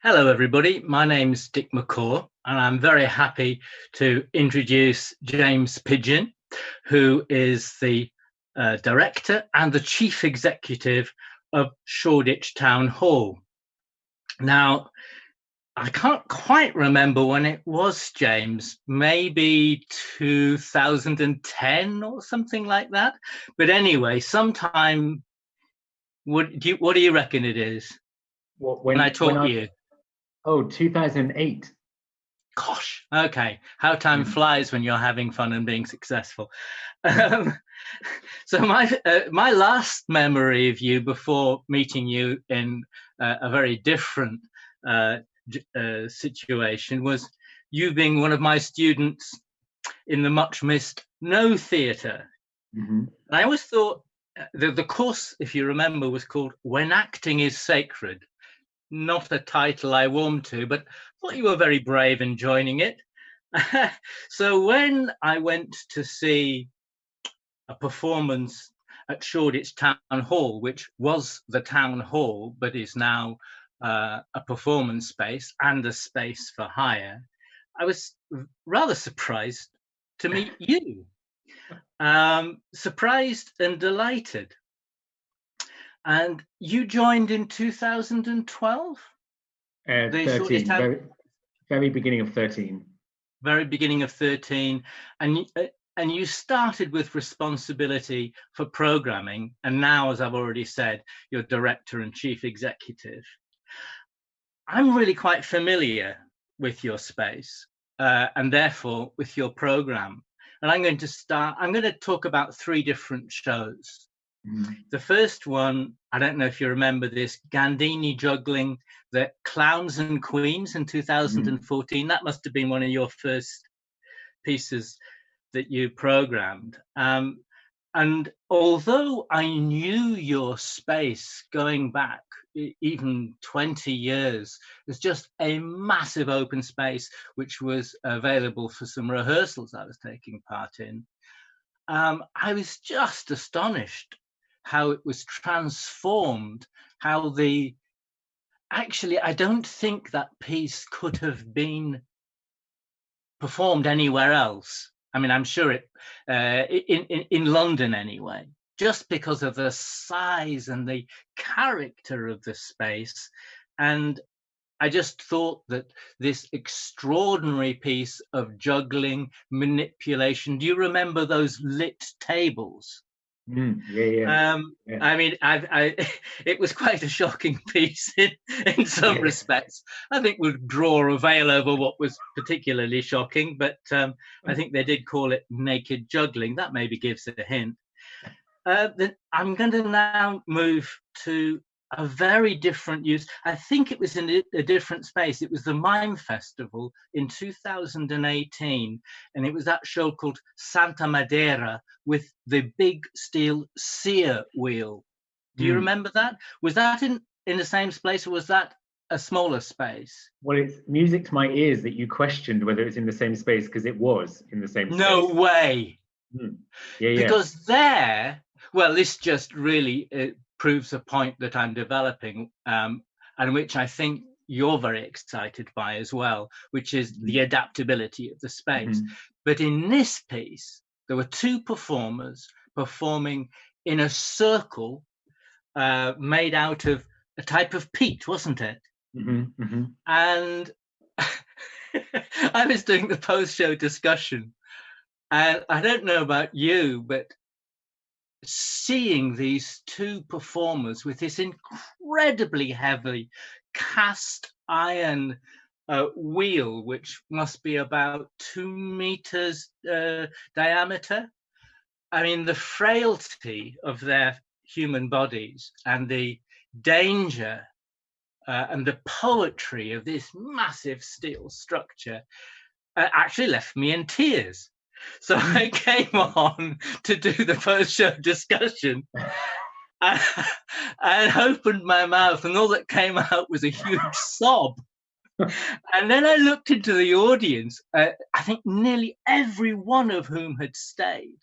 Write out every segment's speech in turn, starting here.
Hello, everybody. My name's Dick McCaw, and I'm very happy to introduce James Pidgeon, who is the director and the chief executive of Shoreditch Town Hall. Now, I can't quite remember when it was, James, maybe 2010 or something like that. But anyway, sometime, what do you reckon it is? When I taught you? Oh, 2008. Gosh, okay. How time flies when you're having fun and being successful. So my last memory of you before meeting you in a very different situation was you being one of my students in the much missed No Theatre. Mm-hmm. And I always thought the course, if you remember, was called When Acting is Sacred. Not a title I warmed to, but thought you were very brave in joining it. So when I went to see a performance at Shoreditch Town Hall, which was the town hall, but is now a performance space and a space for hire, I was rather surprised to meet you. Surprised and delighted. And you joined in 2012? 13, very beginning of 13. Very beginning of 13. And you started with responsibility for programming. And now, as I've already said, you're director and chief executive. I'm really quite familiar with your space and therefore with your program. And I'm going to talk about three different shows. The first one, I don't know if you remember this, Gandini juggling the Clowns and Queens in 2014. That must have been one of your first pieces that you programmed. And although I knew your space going back even 20 years, there's just a massive open space which was available for some rehearsals I was taking part in. I was just astonished how it was transformed, how actually, I don't think that piece could have been performed anywhere else. I mean, I'm sure in London anyway, just because of the size and the character of the space. And I just thought that this extraordinary piece of juggling, manipulation, do you remember those lit tables? Yeah. I mean, it was quite a shocking piece in some respects. I think we'll draw a veil over what was particularly shocking, but I think they did call it naked juggling. That maybe gives it a hint. Then I'm going to now move to a very different use. I think it was in a different space. It was the Mime Festival in 2018, and it was that show called Santa Madeira with the big steel sear wheel. Do you remember that? Was that in the same space, or was that a smaller space? Well, it's music to my ears that you questioned whether it's in the same space, because it was in the same space. No way. Because there, well, this just really proves a point that I'm developing, and which I think you're very excited by as well, which is the adaptability of the space. But in this piece, there were two performers performing in a circle made out of a type of peat, wasn't it? And I was doing the post-show discussion, and I don't know about you, but seeing these two performers with this incredibly heavy cast iron wheel, which must be about 2 meters diameter. I mean, the frailty of their human bodies and the danger and the poetry of this massive steel structure actually left me in tears. So I came on to do the post-show discussion and opened my mouth, and all that came out was a huge sob. And then I looked into the audience, I think nearly every one of whom had stayed.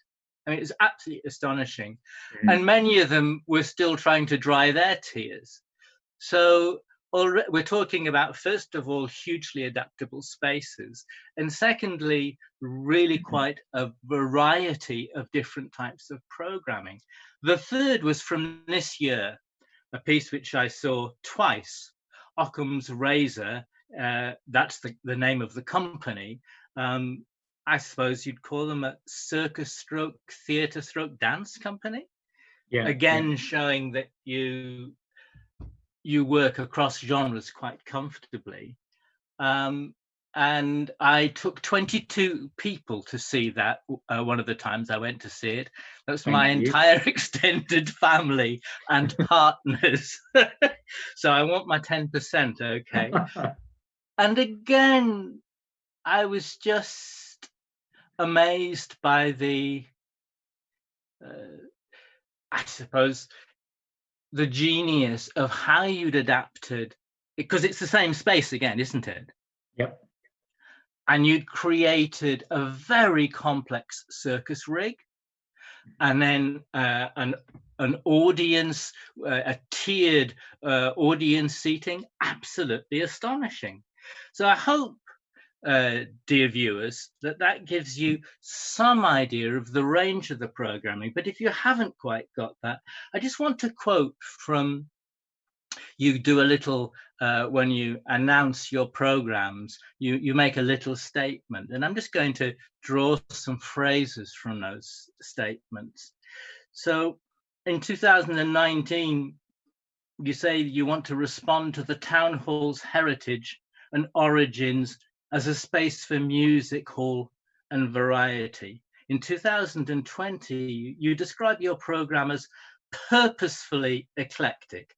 I mean, it was absolutely astonishing. And many of them were still trying to dry their tears. So we're talking about, first of all, hugely adaptable spaces, and secondly, really quite a variety of different types of programming. The third was from this year, a piece which I saw twice, Occam's Razor. That's the name of the company. I suppose you'd call them a circus stroke theatre stroke dance company. Yeah. Again, showing that you work across genres quite comfortably. And I took 22 people to see that one of the times I went to see it. That's my entire extended family and partners. So I want my 10%, okay? And again, I was just amazed by the, I suppose, the genius of how you'd adapted, because it's the same space again, isn't it? Yep. And you'd created a very complex circus rig, and then an audience, a tiered audience seating, absolutely astonishing. So I hope, dear viewers, that gives you some idea of the range of the programming. But if you haven't quite got that, I just want to quote from, you do a little, when you announce your programs, you make a little statement, and I'm just going to draw some phrases from those statements. So in 2019, you say you want to respond to the town hall's heritage and origins as a space for music hall and variety. In 2020, you describe your program as purposefully eclectic.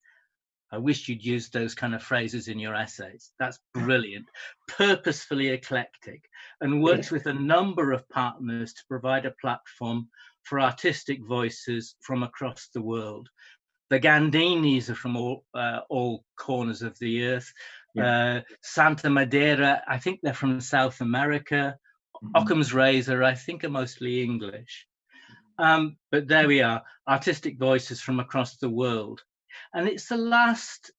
I wish you'd used those kind of phrases in your essays. That's brilliant. Purposefully eclectic, and works with a number of partners to provide a platform for artistic voices from across the world. The Gandinis are from all corners of the earth. Santa Madeira, I think they're from South America. Occam's Razor, I think, are mostly English. But there we are, artistic voices from across the world. And it's the last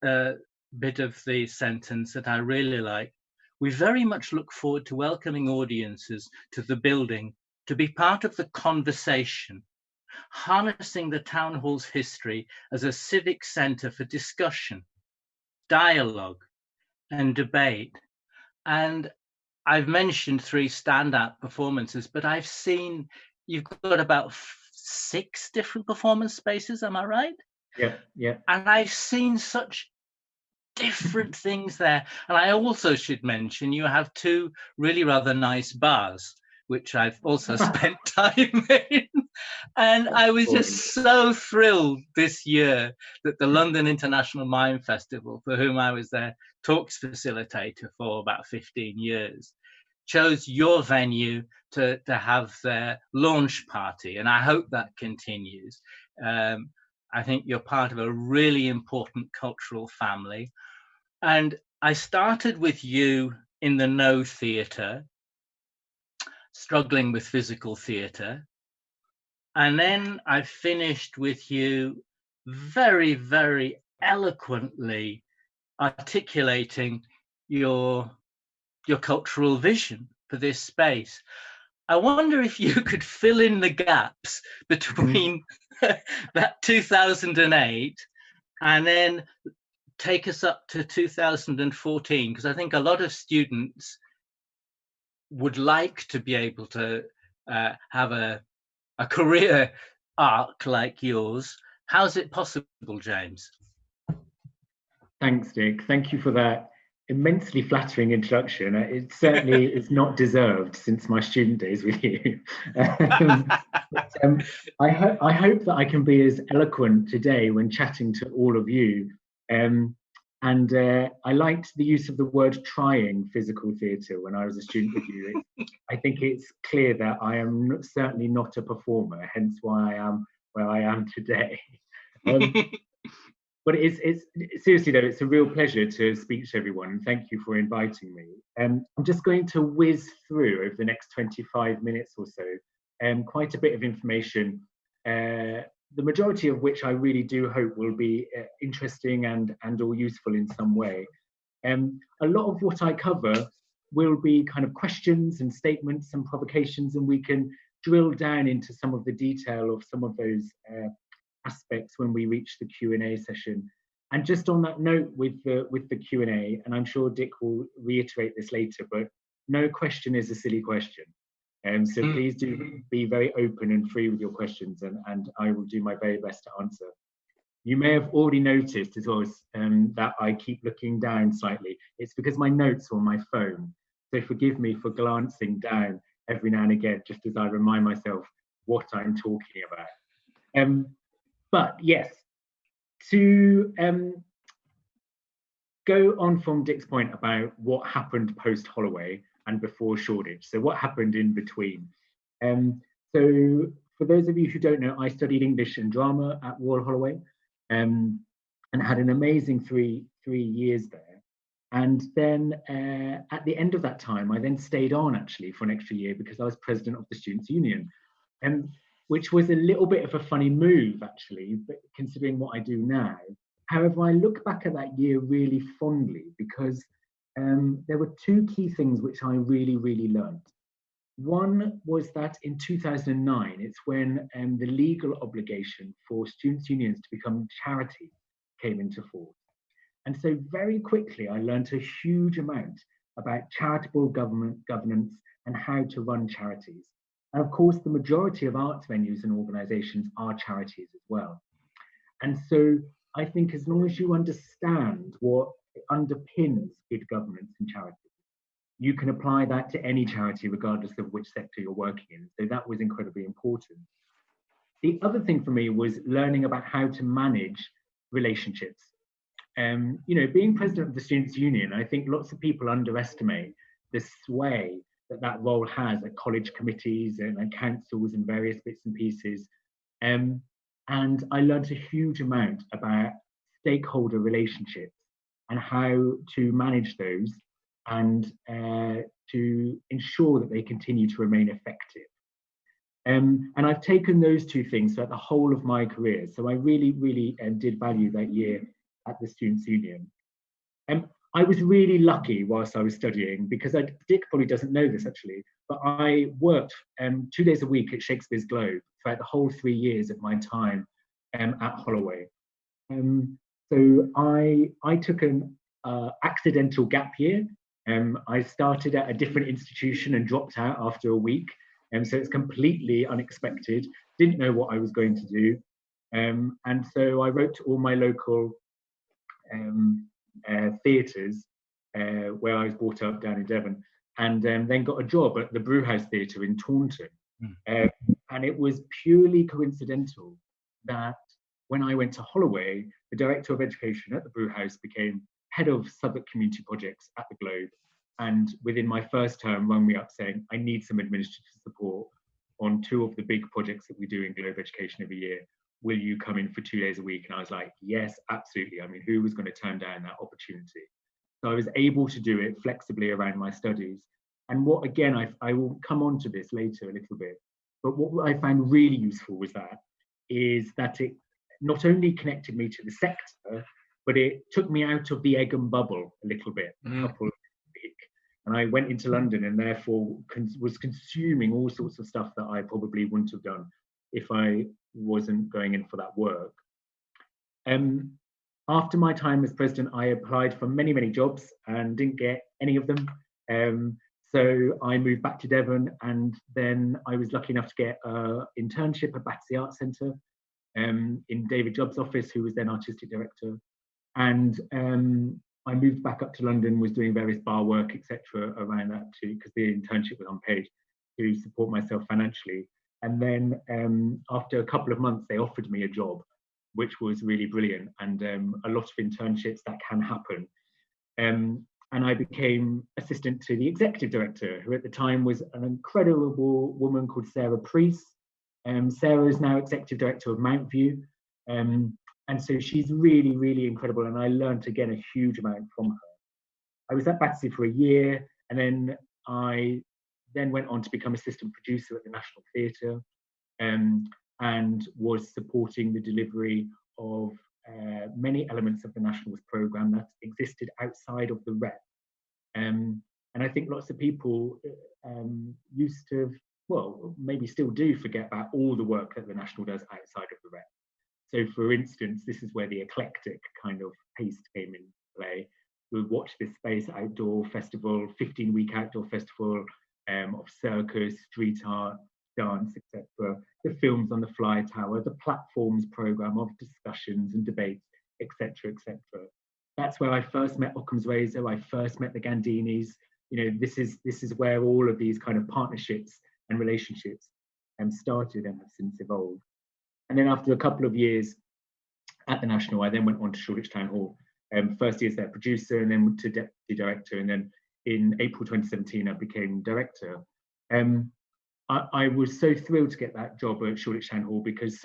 bit of the sentence that I really like. We very much look forward to welcoming audiences to the building to be part of the conversation, harnessing the town hall's history as a civic centre for discussion, dialogue, and debate. And I've mentioned 3 standout performances, but I've seen you've got about 6 different performance spaces, am I right? Yeah, yeah. And I've seen such different things there. And I also should mention you have 2 really rather nice bars, which I've also spent time in. And I was just so thrilled this year that the London International Mime Festival, for whom I was their talks facilitator for about 15 years, chose your venue to have their launch party. And I hope that continues. I think you're part of a really important cultural family. And I started with you in the No Theatre, struggling with physical theatre. And then I finished with you very, very eloquently articulating your cultural vision for this space. I wonder if you could fill in the gaps between that 2008 and then take us up to 2014, because I think a lot of students would like to be able to have a career arc like yours. How's it possible, James? Thanks, Dick. Thank you for that immensely flattering introduction. It certainly is not deserved since my student days with you. I hope that I can be as eloquent today when chatting to all of you. I liked the use of the word trying physical theatre when I was a student with you. I think it's clear that I am certainly not a performer, hence why I am where I am today. But it's seriously though, it's a real pleasure to speak to everyone, and thank you for inviting me. I'm just going to whiz through over the next 25 minutes or so, quite a bit of information the majority of which I really do hope will be interesting and or useful in some way. A lot of what I cover will be kind of questions and statements and provocations, and we can drill down into some of the detail of some of those aspects when we reach the Q&A session. And just on that note with the Q&A, and I'm sure Dick will reiterate this later, but no question is a silly question. So please do be very open and free with your questions, and I will do my very best to answer. You may have already noticed as well that I keep looking down slightly. It's because my notes are on my phone. So forgive me for glancing down every now and again, just as I remind myself what I'm talking about. But yes, to go on from Dick's point about what happened post Holloway and before Shoreditch. So what happened in between? So for those of you who don't know, I studied English and drama at Royal Holloway, and had an amazing three years there. And then at the end of that time, I then stayed on actually for an extra year because I was president of the Students' Union, which was a little bit of a funny move actually, but considering what I do now. However, I look back at that year really fondly because there were two key things which I really, really learned. One was that in 2009, it's when the legal obligation for students' unions to become charities came into force. And so very quickly, I learned a huge amount about charitable governance and how to run charities. And of course, the majority of arts venues and organisations are charities as well. And so I think as long as you understand what underpins good governance and charity, you can apply that to any charity, regardless of which sector you're working in. So that was incredibly important. The other thing for me was learning about how to manage relationships. You know, being president of the Students' Union, I think lots of people underestimate the sway that that role has at college committees and councils and various bits and pieces. And I learned a huge amount about stakeholder relationships and how to manage those and to ensure that they continue to remain effective. And I've taken those two things throughout the whole of my career. So I really, really did value that year at the Students' Union. I was really lucky whilst I was studying because Dick probably doesn't know this actually, but I worked 2 days a week at Shakespeare's Globe throughout the whole 3 years of my time at Holloway. So I took an accidental gap year. I started at a different institution and dropped out after a week. So it's completely unexpected, didn't know what I was going to do. And so I wrote to all my local theatres where I was brought up down in Devon, and then got a job at the Brewhouse Theatre in Taunton. And it was purely coincidental that when I went to Holloway, the Director of Education at the Brewhouse became head of Southwark Community Projects at the Globe. And within my first term, rang me up saying, I need some administrative support on 2 of the big projects that we do in Globe Education every year. Will you come in for 2 days a week? And I was like, yes, absolutely. I mean, who was going to turn down that opportunity? So I was able to do it flexibly around my studies. And what, again, I will come on to this later a little bit, but what I found really useful was that it not only connected me to the sector, but it took me out of the egg and bubble a little bit, a couple of weeks. And I went into London and therefore was consuming all sorts of stuff that I probably wouldn't have done if I wasn't going in for that work. After my time as president, I applied for many, many jobs and didn't get any of them. So I moved back to Devon, and then I was lucky enough to get an internship at Battersea Arts Centre in David Jobb's office, who was then artistic director. And I moved back up to London, was doing various bar work, etc. around that too, because the internship was unpaid, to support myself financially. And then after a couple of months, they offered me a job, which was really brilliant, and a lot of internships that can happen. And I became assistant to the executive director, who at the time was an incredible woman called Sarah Priest. Sarah is now executive director of Mount View. And so she's really, really incredible. And I learned, again, a huge amount from her. I was at Battersea for a year, and then I went on to become assistant producer at the National Theatre. And and was supporting the delivery of many elements of the Nationals programme that existed outside of the rep. And I think lots of people used to, well, maybe still do forget about all the work that the National does outside of the rep. So for instance, this is where the eclectic kind of taste came in play. We watched this space outdoor festival, 15-week outdoor festival of circus, street art, dance, etc. The films on the Fly Tower, the platforms programme of discussions and debates, etc., etc. That's where I first met Occam's Razor. I first met the Gandinis. You know, this is where all of these kind of partnerships and relationships started and have since evolved. And then after a couple of years at the National, I then went on to Shoreditch Town Hall. First year as their producer, and then to deputy director, and then in April 2017 I became director. I was so thrilled to get that job at Shoreditch Town Hall because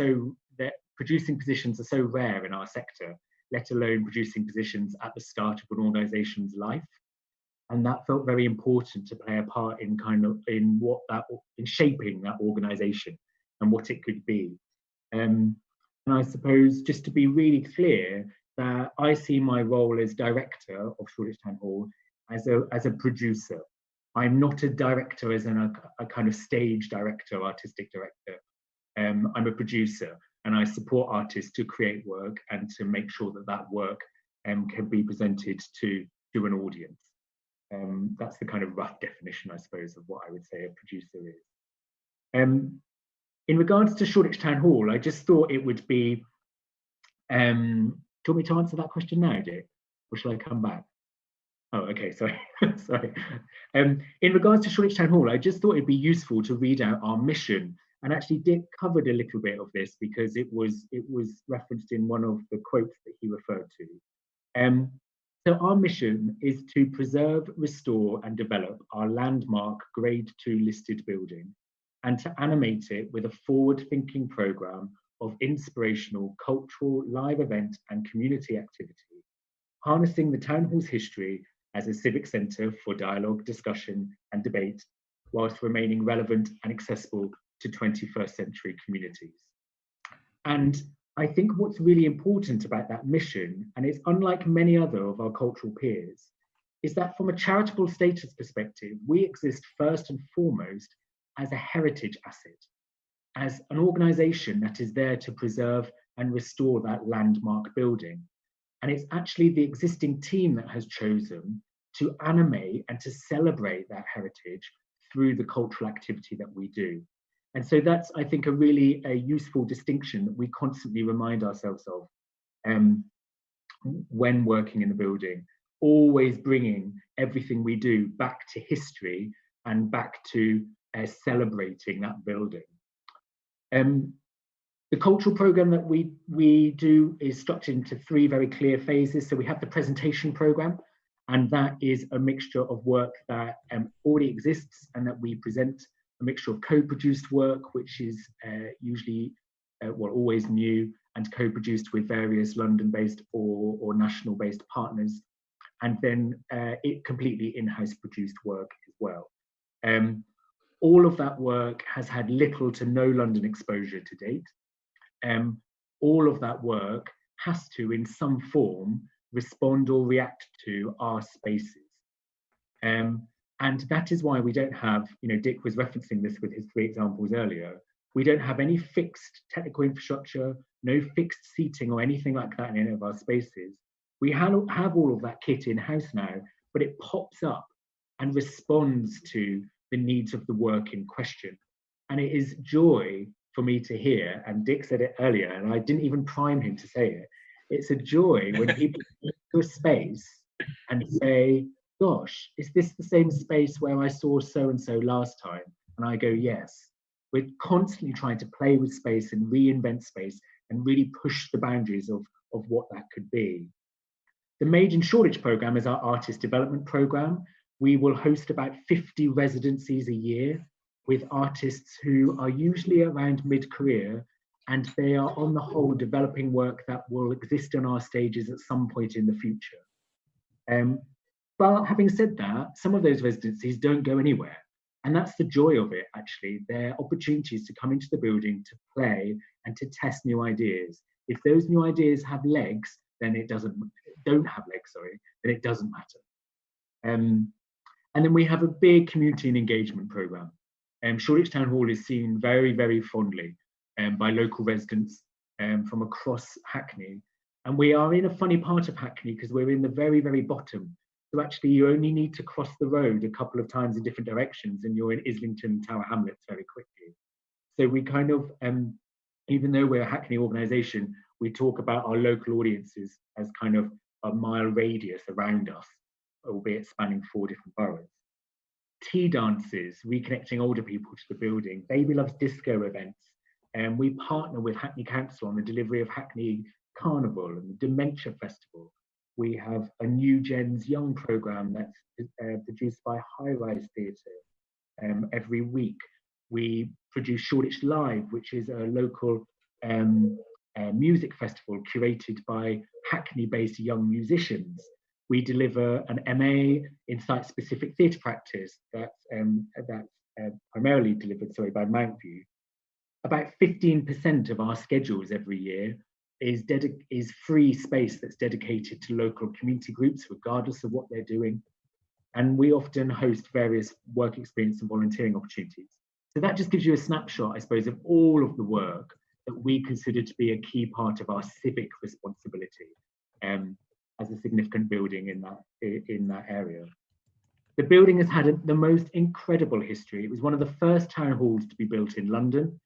producing positions are so rare in our sector, let alone producing positions at the start of an organisation's life. And that felt very important to play a part in in shaping that organisation and what it could be. And I suppose, just to be really clear, that I see my role as director of Shoreditch Town Hall as a producer. I'm not a director as in a kind of stage director, artistic director. I'm a producer, and I support artists to create work and to make sure that that work can be presented to an audience. That's the kind of rough definition, I suppose, of what I would say a producer is. In regards to Shoreditch Town Hall, I just thought it would be, do you want me to answer that question now, Dick? Or shall I come back? Oh, okay, sorry. Sorry. In regards to Shoreditch Town Hall, I just thought it'd be useful to read out our mission. And actually Dick covered a little bit of this because it was referenced in one of the quotes that he referred to. So our mission is to preserve, restore and develop our landmark Grade 2 listed building, and to animate it with a forward-thinking programme of inspirational, cultural, live event and community activity, harnessing the Town Hall's history as a civic centre for dialogue, discussion and debate, whilst remaining relevant and accessible to 21st century communities. And I think what's really important about that mission, and it's unlike many other of our cultural peers, is that from a charitable status perspective, we exist first and foremost as a heritage asset, as an organisation that is there to preserve and restore that landmark building. And it's actually the existing team that has chosen to animate and to celebrate that heritage through the cultural activity that we do. And so that's, I think, a really useful distinction that we constantly remind ourselves of when working in the building, always bringing everything we do back to history and back to celebrating that building. The cultural programme that we do is structured into 3 very clear phases. So we have the presentation programme, and that is a mixture of work that already exists and that we present, a mixture of co-produced work, which is usually, always new and co-produced with various London-based or national-based partners, and then it completely in-house produced work as well. All of that work has had little to no London exposure to date. All of that work has to, in some form, respond or react to our spaces. And that is why we don't have, Dick was referencing this with his 3 examples earlier, we don't have any fixed technical infrastructure, no fixed seating or anything like that in any of our spaces. We have all of that kit in-house now, but it pops up and responds to the needs of the work in question. And it is joy for me to hear, and Dick said it earlier, and I didn't even prime him to say it, it's a joy when people go to a space and say, gosh, is this the same space where I saw so-and-so last time? And I go, yes. We're constantly trying to play with space and reinvent space and really push the boundaries of what that could be. The Made in Shoreditch programme is our artist development programme. We will host about 50 residencies a year with artists who are usually around mid-career, and they are on the whole developing work that will exist on our stages at some point in the future. But having said that, some of those residencies don't go anywhere. And that's the joy of it, actually. They're opportunities to come into the building, to play and to test new ideas. If those new ideas have legs, then don't have legs, sorry, then it doesn't matter. And then we have a big community and engagement programme. Shoreditch Town Hall is seen very, very fondly by local residents from across Hackney. And we are in a funny part of Hackney because we're in the very, very bottom. So actually you only need to cross the road a couple of times in different directions and you're in Islington, Tower Hamlets very quickly. So we kind of, even though we're a Hackney organisation, we talk about our local audiences as kind of a mile radius around us, albeit spanning 4 different boroughs. Tea dances, reconnecting older people to the building, Baby Loves Disco events, and we partner with Hackney Council on the delivery of Hackney Carnival and the Dementia Festival. We have a New Gens Young programme that's produced by High Rise Theatre every week. We produce Shoreditch Live, which is a local music festival curated by Hackney-based young musicians. We deliver an MA in site-specific theatre practice that's primarily delivered, by Mountview. About 15% of our schedules every year is free space that's dedicated to local community groups, regardless of what they're doing. And we often host various work experience and volunteering opportunities. So that just gives you a snapshot, I suppose, of all of the work that we consider to be a key part of our civic responsibility as a significant building in that area. The building has had the most incredible history. It was one of the first town halls to be built in London.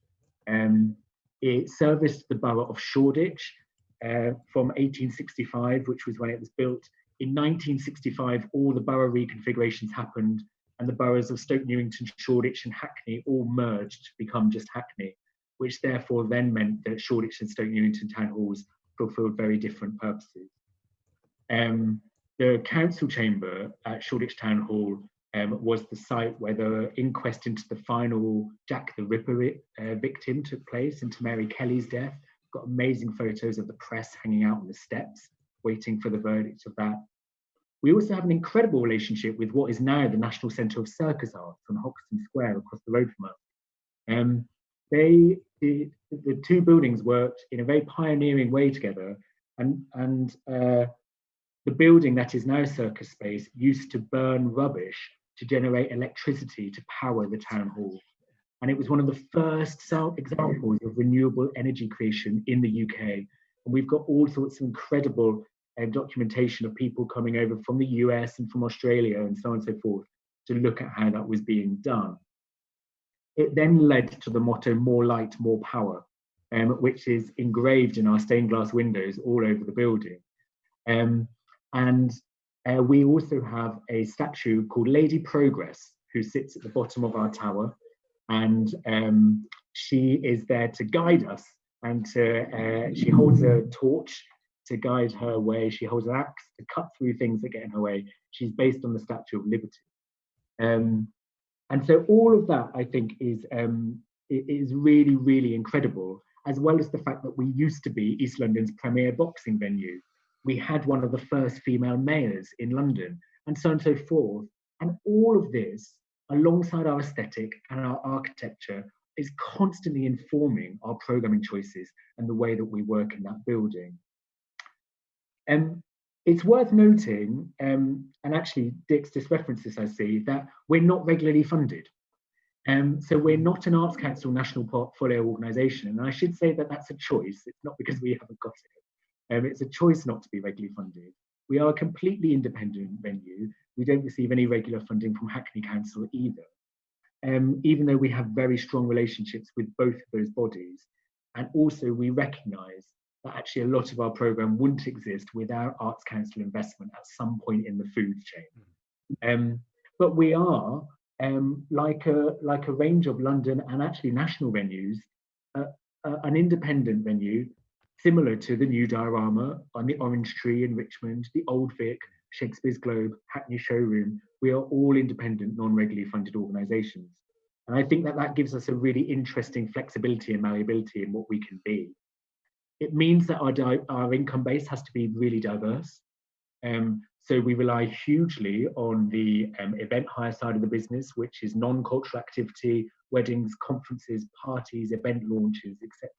It serviced the borough of Shoreditch from 1865, which was when it was built. In 1965, all the borough reconfigurations happened and the boroughs of Stoke Newington, Shoreditch and Hackney all merged to become just Hackney, which therefore then meant that Shoreditch and Stoke Newington town halls fulfilled very different purposes. The council chamber at Shoreditch Town Hall was the site where the inquest into the final Jack the Ripper victim took place, into Mary Kelly's death. Got amazing photos of the press hanging out on the steps, waiting for the verdict of that. We also have an incredible relationship with what is now the National Centre of Circus Arts on Hoxton Square across the road from us. The two buildings worked in a very pioneering way together, and the building that is now circus space used to burn rubbish to generate electricity to power the town hall. And it was one of the first examples of renewable energy creation in the UK. And we've got all sorts of incredible documentation of people coming over from the US and from Australia and so on and so forth to look at how that was being done. It then led to the motto, more light, more power, which is engraved in our stained glass windows all over the building. We also have a statue called Lady Progress, who sits at the bottom of our tower, and she is there to guide us, and she holds a torch to guide her way. She holds an axe to cut through things that get in her way. She's based on the Statue of Liberty. And so all of that, I think, is really, really incredible, as well as the fact that we used to be East London's premier boxing venue. We had one of the first female mayors in London, and so on and so forth. And all of this, alongside our aesthetic and our architecture, is constantly informing our programming choices and the way that we work in that building. It's worth noting, and actually Dick's just referenced this, I see, that we're not regularly funded. So we're not an Arts Council national portfolio organisation. And I should say that that's a choice. It's not because we haven't got it. It's a choice not to be regularly funded. We are a completely independent venue. We don't receive any regular funding from Hackney Council either, even though we have very strong relationships with both of those bodies. And also we recognise that actually a lot of our programme wouldn't exist without Arts Council investment at some point in the food chain. But we are, like a range of London and actually national venues, an independent venue, similar to the New Diorama on the Orange Tree in Richmond, the Old Vic, Shakespeare's Globe, Hackney Showroom. We are all independent, non-regularly funded organisations. And I think that that gives us a really interesting flexibility and malleability in what we can be. It means that our income base has to be really diverse. So we rely hugely on the event hire side of the business, which is non-cultural activity, weddings, conferences, parties, event launches, etc.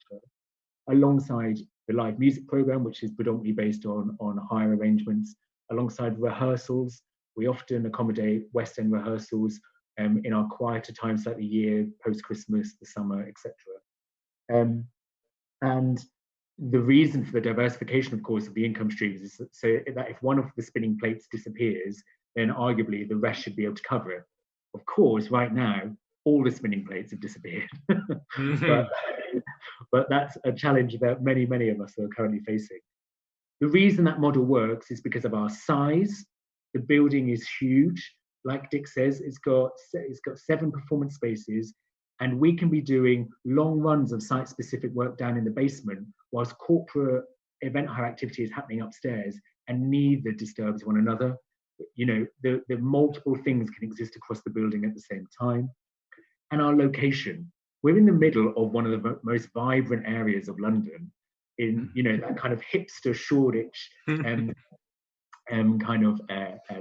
Alongside the live music program, which is predominantly based on hire arrangements, alongside rehearsals. We often accommodate West End rehearsals in our quieter times like the year, post-Christmas, the summer, etc. And the reason for the diversification, of course, of the income streams is so that if one of the spinning plates disappears, then arguably the rest should be able to cover it. Of course, right now, all the spinning plates have disappeared. but that's a challenge that many, many of us are currently facing. The reason that model works is because of our size. The building is huge. Like Dick says, it's got 7 performance spaces, and we can be doing long runs of site-specific work down in the basement, whilst corporate event hire activity is happening upstairs, and neither disturbs one another. You know, the multiple things can exist across the building at the same time. And our location. We're in the middle of one of the most vibrant areas of London, in, you know, that kind of hipster Shoreditch kind of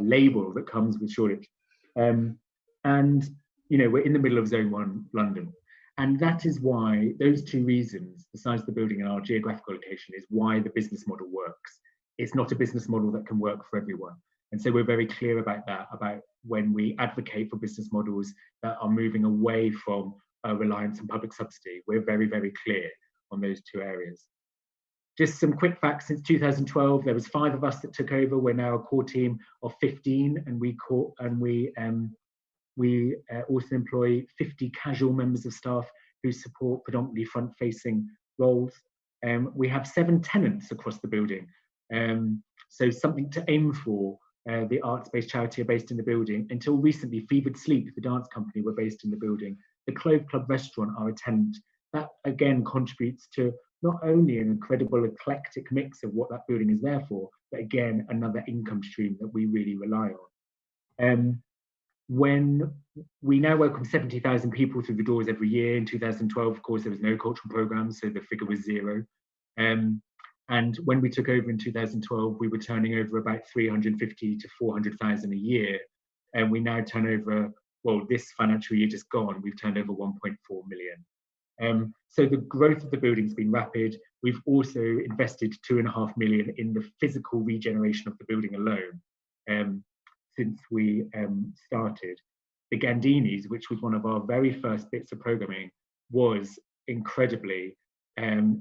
label that comes with Shoreditch. And, you know, we're in the middle of Zone 1 London. And that is why, those 2 reasons, the size of the building and our geographical location, is why the business model works. It's not a business model that can work for everyone. And so we're very clear about that, about when we advocate for business models that are moving away from reliance on public subsidy. We're very, very clear on those 2 areas. Just some quick facts. Since 2012, there was 5 of us that took over. We're now a core team of 15, and we also employ 50 casual members of staff who support predominantly front-facing roles. We have 7 tenants across the building, so something to aim for. The arts-based charity are based in the building. Until recently, Fevered Sleep, the dance company, were based in the building. The Clove Club restaurant are a tenant. That again contributes to not only an incredible eclectic mix of what that building is there for, but again, another income stream that we really rely on. When we now welcome 70,000 people through the doors every year. In 2012, of course, there was no cultural programme, so the figure was 0. And when we took over in 2012, we were turning over about 350 to 400,000 a year. And we now turn over, well, this financial year just gone, we've turned over 1.4 million. So the growth of the building's been rapid. We've also invested 2.5 million in the physical regeneration of the building alone since we started. The Gandinis, which was one of our very first bits of programming, was incredibly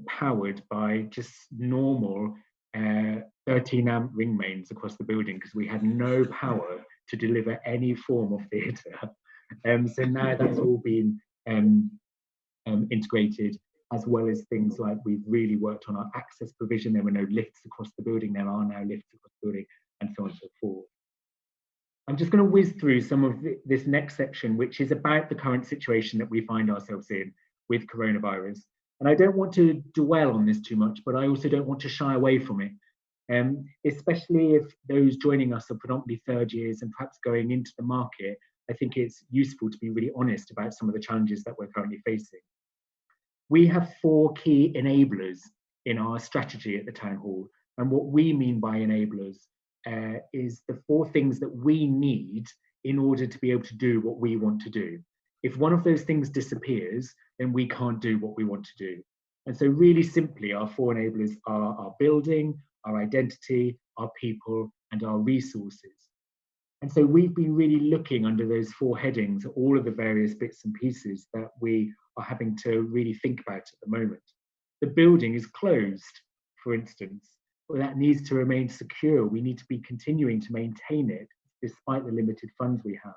powered by just normal 13-amp ring mains across the building, because we had no power to deliver any form of theatre. So now that's all been integrated, as well as things like we've really worked on our access provision. There were no lifts across the building. There are now lifts across the building, and so on and so forth. I'm just going to whiz through some of this next section, which is about the current situation that we find ourselves in with coronavirus. And I don't want to dwell on this too much, but I also don't want to shy away from it, especially if those joining us are predominantly 3rd years and perhaps going into the market. I think it's useful to be really honest about some of the challenges that we're currently facing. We have 4 key enablers in our strategy at the Town Hall. And what we mean by enablers is the 4 things that we need in order to be able to do what we want to do. If one of those things disappears, then we can't do what we want to do. And so really simply, our 4 enablers are our building, our identity, our people, and our resources. And so we've been really looking under those 4 headings at all of the various bits and pieces that we are having to really think about at the moment. The building is closed, for instance. Well, that needs to remain secure. We need to be continuing to maintain it despite the limited funds we have.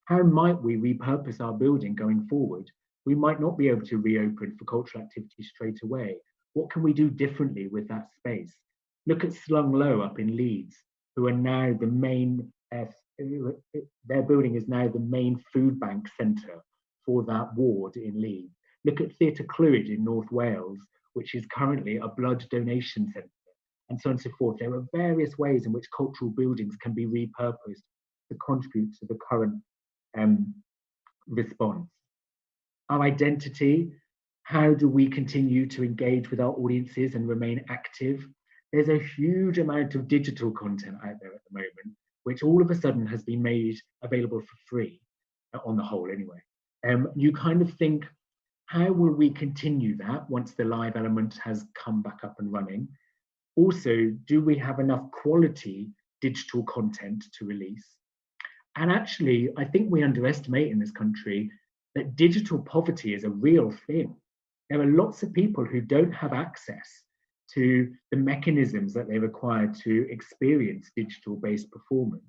How might we repurpose our building going forward? We might not be able to reopen for cultural activity straight away. What can we do differently with that space? Look at Slung Low up in Leeds, who are now the main, their building is now the main food bank centre for that ward in Leeds. Look at Theatre Clwyd in North Wales, which is currently a blood donation centre, and so on and so forth. There are various ways in which cultural buildings can be repurposed to contribute to the current response. Our identity, how do we continue to engage with our audiences and remain active? there's a huge amount of digital content out there at the moment, which all of a sudden has been made available for free, on the whole anyway. You kind of think, how will we continue that once the live element has come back up and running? Also, do we have enough quality digital content to release? And actually, I think we underestimate in this country that digital poverty is a real thing. There are lots of people who don't have access to the mechanisms that they require to experience digital-based performance.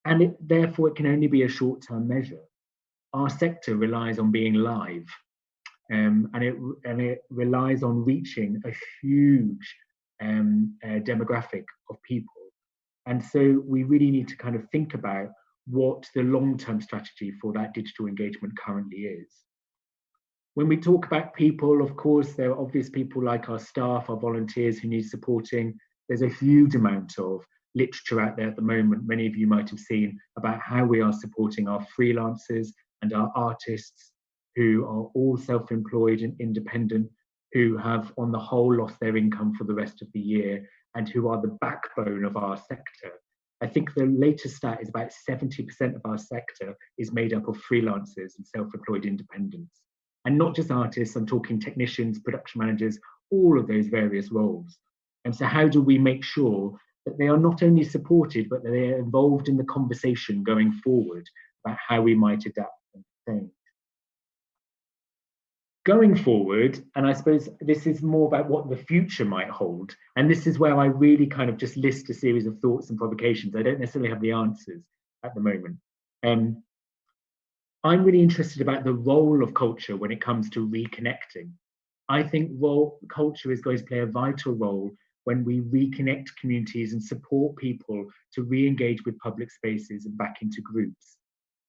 And therefore, it can only be a short-term measure. Our sector relies on being live, and it relies on reaching a huge demographic of people. And so we really need to kind of think about what the long-term strategy for that digital engagement currently is. When we talk about people, of course, there are obvious people like our staff, our volunteers who need supporting. There's a huge amount of literature out there at the moment. Many of you might have seen about how we are supporting our freelancers and our artists who are all self-employed and independent, who have on the whole lost their income for the rest of the year and who are the backbone of our sector. I think the latest stat is about 70% of our sector is made up of freelancers and self-employed independents. And not just artists, I'm talking technicians, production managers, all of those various roles. And so how do we make sure that they are not only supported, but that they are involved in the conversation going forward about how we might adapt and change? Going forward, and I suppose this is more about what the future might hold, and this is where I really kind of just list a series of thoughts and provocations. I don't necessarily have the answers at the moment. I'm really interested about the role of culture when it comes to reconnecting. I think culture is going to play a vital role when we reconnect communities and support people to re-engage with public spaces and back into groups.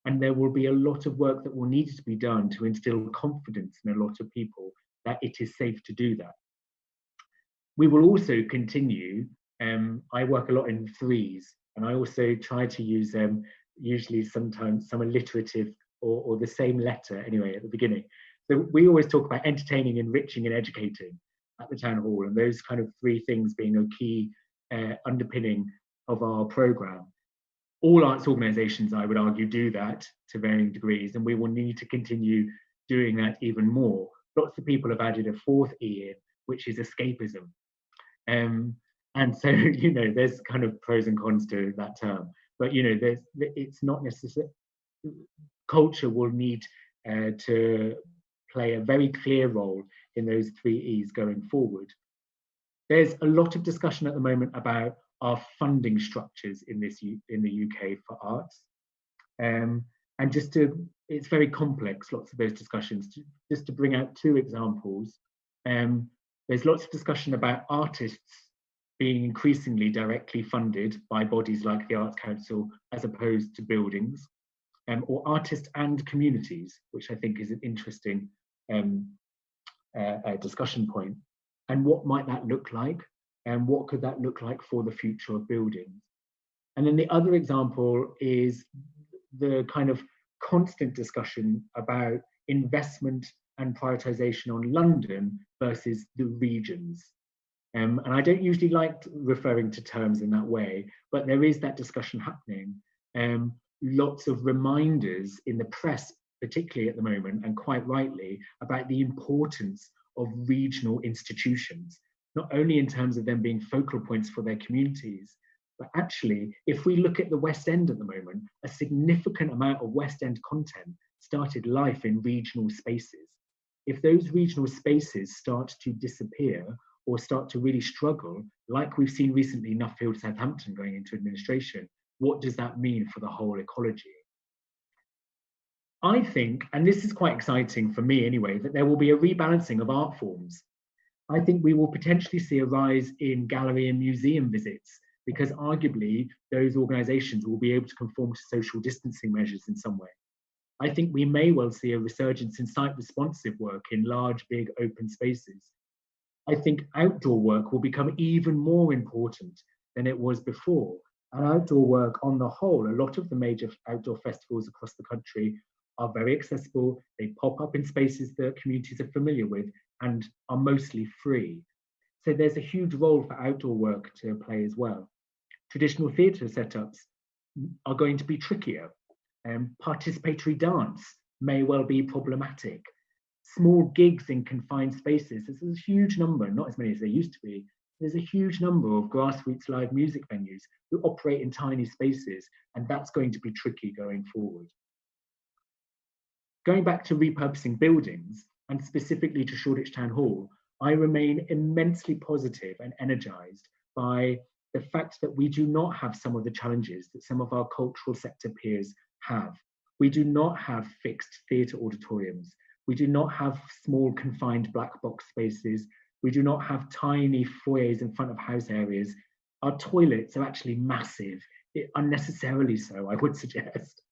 And there will be a lot of work that will need to be done to instill confidence in a lot of people that it is safe to do that. We will also continue, I work a lot in threes, and I also try to use usually sometimes some alliterative or the same letter anyway at the beginning. So we always talk about entertaining, enriching and educating at the town hall, and those kind of three things being a key underpinning of our programme. All arts organisations, I would argue, do that to varying degrees, and we will need to continue doing that even more. Lots of people have added a fourth E in, which is escapism. And so, you know, there's kind of pros and cons to that term, but, you know, it's not necessary. Culture will need to play a very clear role in those three E's going forward. There's a lot of discussion at the moment about our funding structures in the UK for arts. And it's very complex, lots of those discussions. Just to bring out two examples, there's lots of discussion about artists being increasingly directly funded by bodies like the Arts Council as opposed to buildings, or artists and communities, which I think is an interesting discussion point. And what might that look like? And what could that look like for the future of buildings? And then the other example is the kind of constant discussion about investment and prioritisation on London versus the regions. And I don't usually like referring to terms in that way, but there is that discussion happening. Lots of reminders in the press, particularly at the moment, and quite rightly, about the importance of regional institutions, not only in terms of them being focal points for their communities, but actually, if we look at the West End at the moment, a significant amount of West End content started life in regional spaces. If those regional spaces start to disappear or start to really struggle, like we've seen recently Nuffield, Southampton going into administration, what does that mean for the whole ecology? I think, and this is quite exciting for me anyway, that there will be a rebalancing of art forms. I think we will potentially see a rise in gallery and museum visits, because arguably those organisations will be able to conform to social distancing measures in some way. I think we may well see a resurgence in site responsive work in large, big open spaces. I think outdoor work will become even more important than it was before. And outdoor work on the whole, a lot of the major outdoor festivals across the country are very accessible. They pop up in spaces that communities are familiar with and are mostly free. So there's a huge role for outdoor work to play as well. Traditional theatre setups are going to be trickier. Participatory dance may well be problematic. Small gigs in confined spaces, there's a huge number, not as many as there used to be, there's a huge number of grassroots live music venues who operate in tiny spaces, and that's going to be tricky going forward. Going back to repurposing buildings, and specifically to Shoreditch Town Hall, I remain immensely positive and energised by the fact that we do not have some of the challenges that some of our cultural sector peers have. We do not have fixed theatre auditoriums. We do not have small confined black box spaces. We do not have tiny foyers in front of house areas. Our toilets are actually massive, unnecessarily so, I would suggest.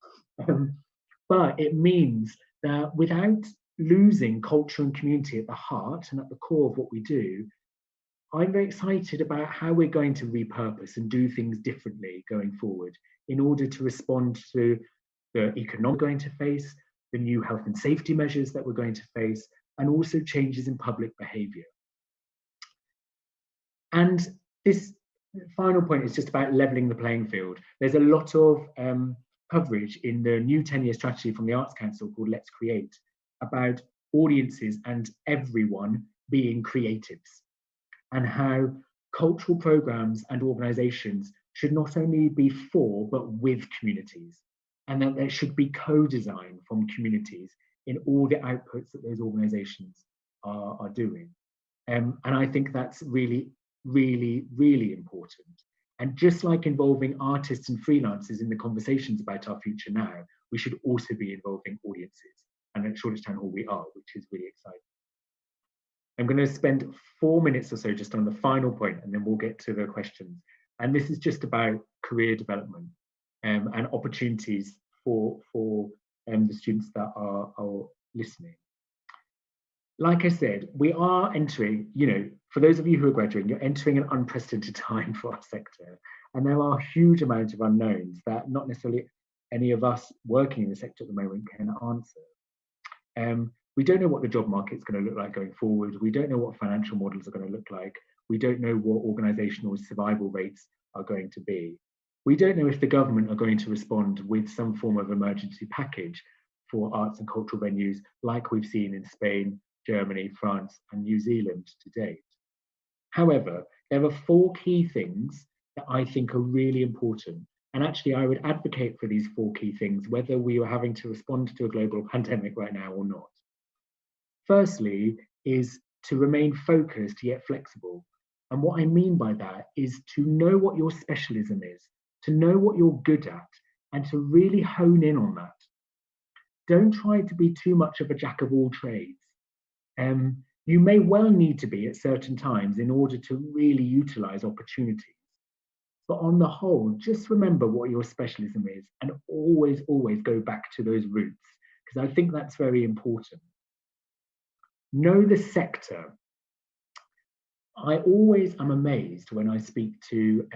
But it means that without losing culture and community at the heart and at the core of what we do, I'm very excited about how we're going to repurpose and do things differently going forward in order to respond to the economic we're going to face, the new health and safety measures that we're going to face, and also changes in public behaviour. And this final point is just about levelling the playing field. There's a lot of coverage in the new 10-year strategy from the Arts Council called Let's Create about audiences and everyone being creatives, and how cultural programmes and organisations should not only be for but with communities, and that there should be co-design from communities in all the outputs that those organisations are doing. And I think that's really, really, really important. And just like involving artists and freelancers in the conversations about our future now, we should also be involving audiences. And at Shoreditch Town Hall we are, which is really exciting. I'm going to spend 4 minutes or so just on the final point, and then we'll get to the questions. And this is just about career development and opportunities for the students that are listening. Like I said, we are entering, for those of you who are graduating, you're entering an unprecedented time for our sector. And there are a huge amounts of unknowns that not necessarily any of us working in the sector at the moment can answer. We don't know what the job market is going to look like going forward. We don't know what financial models are going to look like. We don't know what organisational survival rates are going to be. We don't know if the government are going to respond with some form of emergency package for arts and cultural venues like we've seen in Spain, Germany, France, and New Zealand to date. However, there are 4 key things that I think are really important. And actually, I would advocate for these 4 key things, whether we are having to respond to a global pandemic right now or not. Firstly, is to remain focused yet flexible. And what I mean by that is to know what your specialism is, to know what you're good at, and to really hone in on that. Don't try to be too much of a jack of all trades. You may well need to be at certain times in order to really utilize opportunities. But on the whole, just remember what your specialism is and always, always go back to those roots, because I think that's very important. Know the sector. I always am amazed when I speak to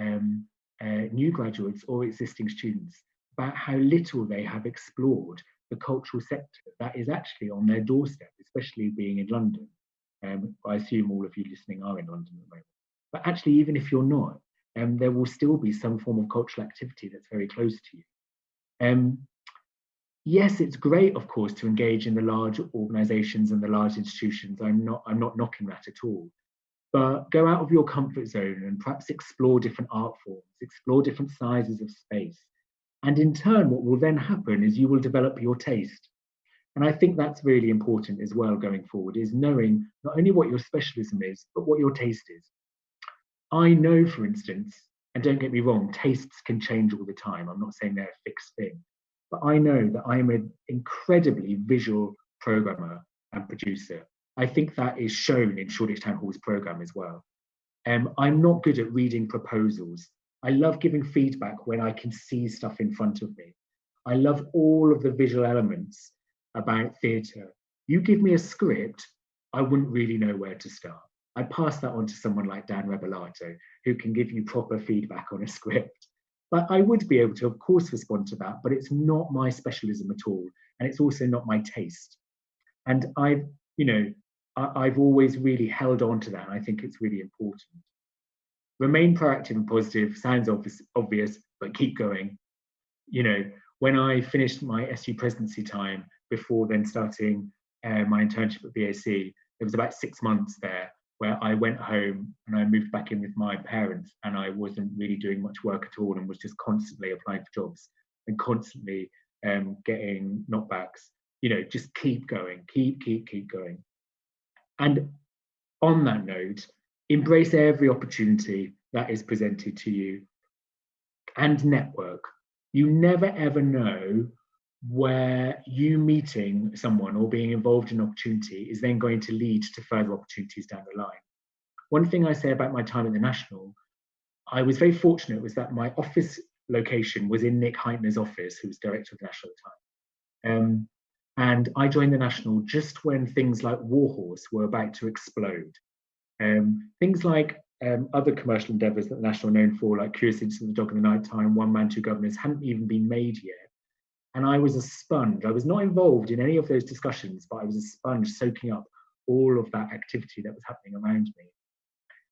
new graduates or existing students about how little they have explored the cultural sector that is actually on their doorstep, especially being in London. I assume all of you listening are in London at the moment. But actually, even if you're not, there will still be some form of cultural activity that's very close to you. Yes, it's great, of course, to engage in the large organisations and the large institutions. I'm not knocking that at all. But go out of your comfort zone and perhaps explore different art forms, explore different sizes of space. And in turn, what will then happen is you will develop your taste. And I think that's really important as well going forward, is knowing not only what your specialism is, but what your taste is. I know, for instance, and don't get me wrong, tastes can change all the time. I'm not saying they're a fixed thing, but I know that I'm an incredibly visual programmer and producer. I think that is shown in Shoreditch Town Hall's programme as well. I'm not good at reading proposals. I love giving feedback when I can see stuff in front of me. I love all of the visual elements about theatre. You give me a script, I wouldn't really know where to start. I pass that on to someone like Dan Rebelato, who can give you proper feedback on a script. But I would be able to, of course, respond to that, but it's not my specialism at all. And it's also not my taste. And I've, I've always really held on to that, and I think it's really important. Remain proactive and positive sounds obvious, but keep going. You know, when I finished my SU presidency time, before then starting my internship at BAC, there was about 6 months there where I went home and I moved back in with my parents, and I wasn't really doing much work at all and was just constantly applying for jobs and constantly getting knockbacks. You know, just keep going, keep going. And on that note, embrace every opportunity that is presented to you and network. You never ever know where you meeting someone or being involved in an opportunity is then going to lead to further opportunities down the line. One thing I say about my time at the National, I was very fortunate, was that my office location was in Nick Heitner's office, who was director of the National at the time. And I joined the National just when things like Warhorse were about to explode. Things like other commercial endeavours that the National are known for, like Curious Incident of the Dog in the Night Time, One Man, Two Governors, hadn't even been made yet. And I was a sponge. I was not involved in any of those discussions, but I was a sponge soaking up all of that activity that was happening around me.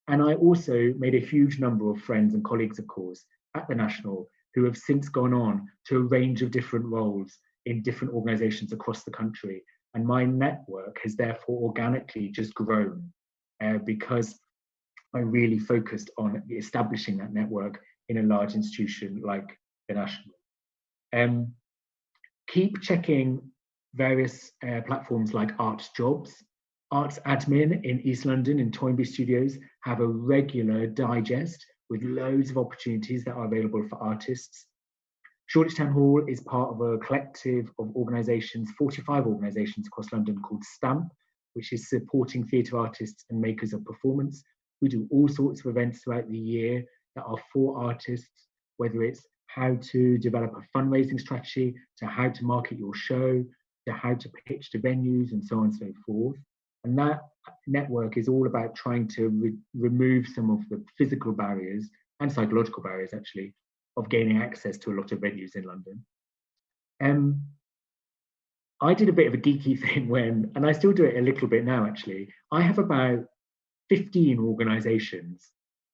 And I also made a huge number of friends and colleagues, of course, at the National, who have since gone on to a range of different roles in different organisations across the country. And my network has therefore organically just grown because I really focused on establishing that network in a large institution like the National. Keep checking various platforms like Arts Jobs. Arts Admin in East London in Toynbee Studios have a regular digest with loads of opportunities that are available for artists. Shoreditch Town Hall is part of a collective of organisations, 45 organisations across London, called STAMP, which is supporting theatre artists and makers of performance. We do all sorts of events throughout the year that are for artists, whether it's how to develop a fundraising strategy, to how to market your show, to how to pitch to venues, and so on and so forth. And that network is all about trying to remove some of the physical barriers and psychological barriers, actually, of gaining access to a lot of venues in London. I did a bit of a geeky thing when, and I still do it a little bit now, actually. I have about 15 organisations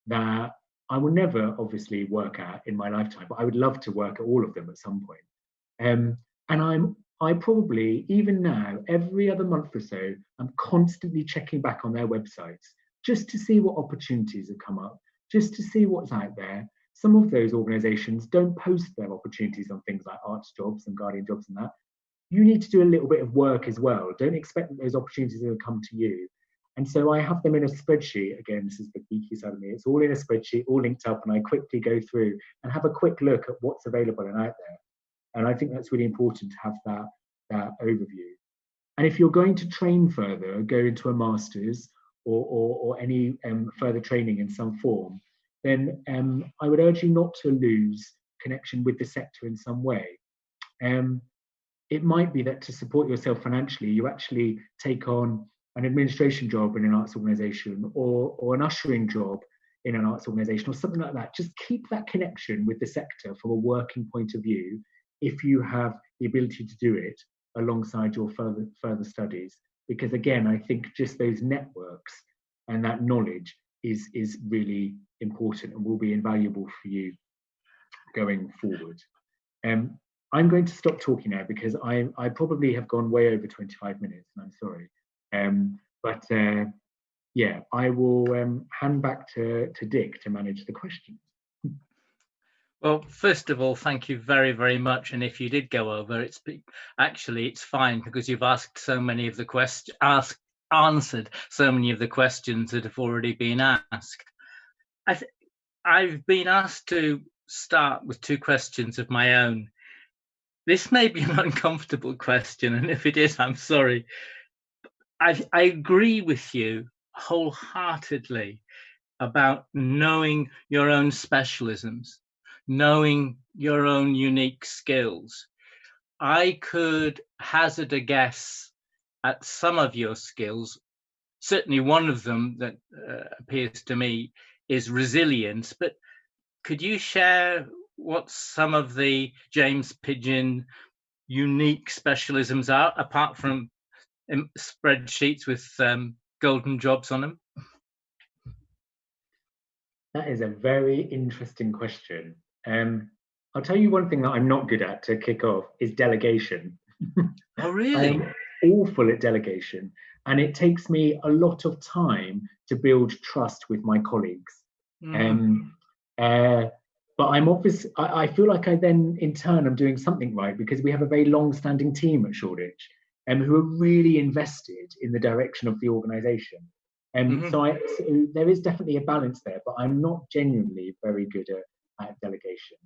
that I will never obviously work at in my lifetime, but I would love to work at all of them at some point. And I probably, even now, every other month or so, I'm constantly checking back on their websites just to see what opportunities have come up, just to see what's out there. Some of those organisations don't post their opportunities on things like Arts Jobs and Guardian Jobs and that. You need to do a little bit of work as well. Don't expect that those opportunities are going to come to you. And so I have them in a spreadsheet. Again, this is the geeky side of me. It's all in a spreadsheet, all linked up, and I quickly go through and have a quick look at what's available and out there. And I think that's really important to have that overview. And if you're going to train further, go into a master's or any further training in some form, then I would urge you not to lose connection with the sector in some way. It might be that to support yourself financially, you actually take on an administration job in an arts organisation or an ushering job in an arts organisation or something like that. Just keep that connection with the sector from a working point of view if you have the ability to do it alongside your further studies. Because again, I think just those networks and that knowledge is really important and will be invaluable for you going forward. I'm going to stop talking now because I probably have gone way over 25 minutes, and I'm sorry. Yeah, I will hand back to Dick to manage the questions. Well, first of all, thank you very, very much. And if you did go over, it's fine because you've asked so many of the answered so many of the questions that have already been asked. I've been asked to start with 2 questions of my own. This may be an uncomfortable question, and if it is, I'm sorry. I agree with you wholeheartedly about knowing your own specialisms, knowing your own unique skills. I could hazard a guess at some of your skills. Certainly one of them that appears to me is resilience, but could you share what some of the James Pidgeon unique specialisms are, apart from spreadsheets with golden jobs on them? That is a very interesting question. I'll tell you one thing that I'm not good at to kick off is delegation. Oh, really? I'm awful at delegation, and it takes me a lot of time to build trust with my colleagues. But I feel like I then in turn am doing something right, because we have a very long-standing team at Shoreditch who are really invested in the direction of the organisation. So there is definitely a balance there, but I'm not genuinely very good at delegation.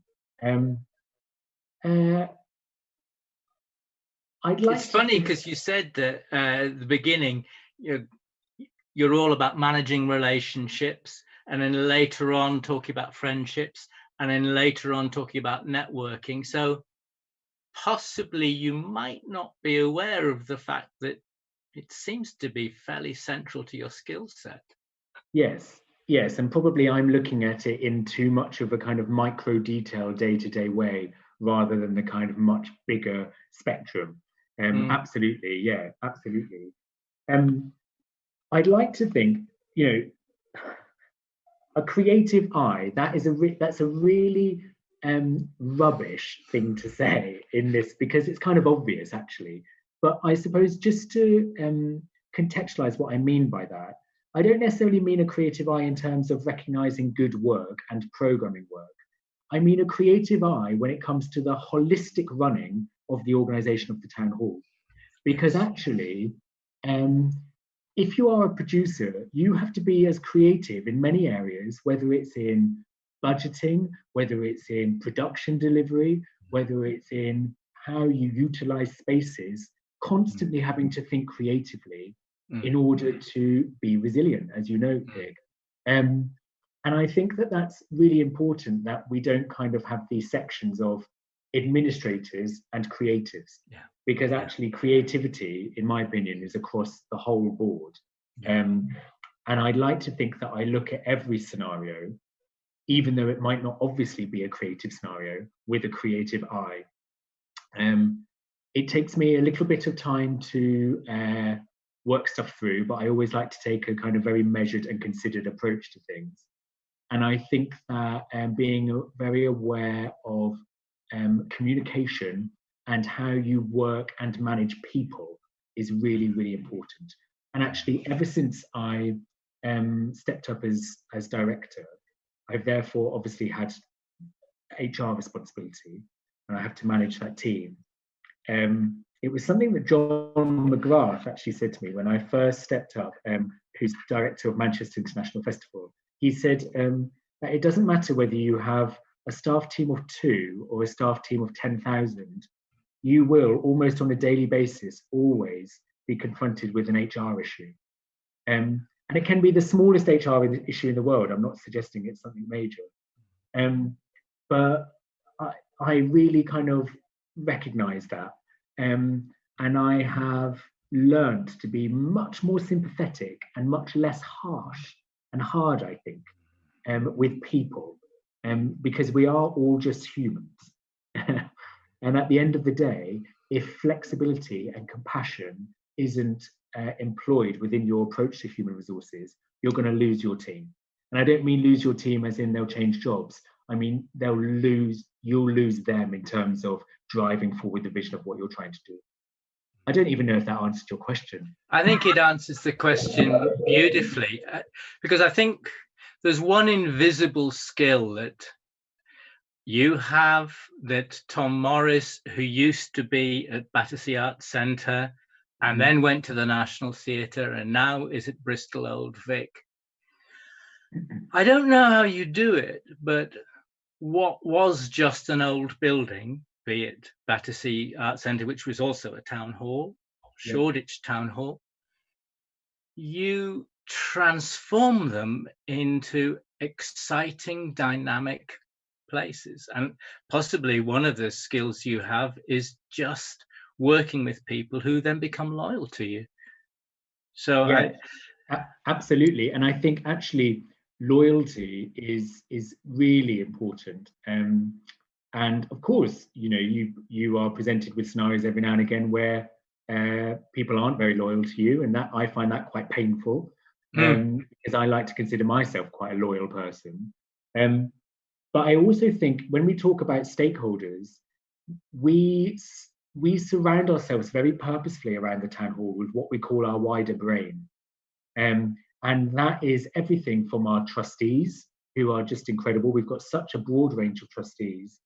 It's funny because you said that at the beginning, you're all about managing relationships, and then later on talking about friendships, and then later on talking about networking. So possibly you might not be aware of the fact that it seems to be fairly central to your skill set. Yes, and probably I'm looking at it in too much of a kind of micro detail day-to-day way, rather than the kind of much bigger spectrum. Absolutely, yeah, absolutely. I'd like to think, a creative eye, that's a really rubbish thing to say in this, because it's kind of obvious actually. But I suppose just to contextualize what I mean by that, I don't necessarily mean a creative eye in terms of recognizing good work and programming work. I mean a creative eye when it comes to the holistic running of the organization of the town hall. Because actually, if you are a producer, you have to be as creative in many areas, whether it's in budgeting, whether it's in production delivery, whether it's in how you utilize spaces, constantly having to think creatively in order to be resilient, as you know, Pig. And I think that that's really important, that we don't kind of have these sections of administrators and creatives, because actually creativity, in my opinion, is across the whole board. And I'd like to think that I look at every scenario, even though it might not obviously be a creative scenario, with a creative eye. It takes me a little bit of time to work stuff through, but I always like to take a kind of very measured and considered approach to things. And I think that being very aware of communication and how you work and manage people is really, really important. And actually, ever since I stepped up as director, I've therefore obviously had HR responsibility, and I have to manage that team. It was something that John McGrath actually said to me when I first stepped up, who's director of Manchester International Festival. He said that it doesn't matter whether you have a staff team of 2 or a staff team of 10,000, you will almost on a daily basis always be confronted with an HR issue. And it can be the smallest HR issue in the world. I'm not suggesting it's something major. But I really kind of recognize that. And I have learned to be much more sympathetic and much less harsh and hard, I think, with people, because we are all just humans. And at the end of the day, if flexibility and compassion isn't employed within your approach to human resources, you're going to lose your team. And I don't mean lose your team as in they'll change jobs. I mean, you'll lose them in terms of driving forward the vision of what you're trying to do. I don't even know if that answered your question. I think it answers the question beautifully, because I think there's one invisible skill that you have that Tom Morris, who used to be at Battersea Arts Centre and then went to the National Theatre and now is at Bristol Old Vic. I don't know how you do it, but what was just an old building, be it Battersea Arts Centre, which was also a town hall, Shoreditch Town Hall, you transform them into exciting, dynamic places. And possibly one of the skills you have is just working with people who then become loyal to you. So absolutely. And I think actually loyalty is really important. And of course, you are presented with scenarios every now and again where people aren't very loyal to you, and that I find that quite painful, Mm. because I like to consider myself quite a loyal person. But I also think when we talk about stakeholders, we surround ourselves very purposefully around the town hall with what we call our wider brain. And that is everything from our trustees, who are just incredible. We've got such a broad range of trustees,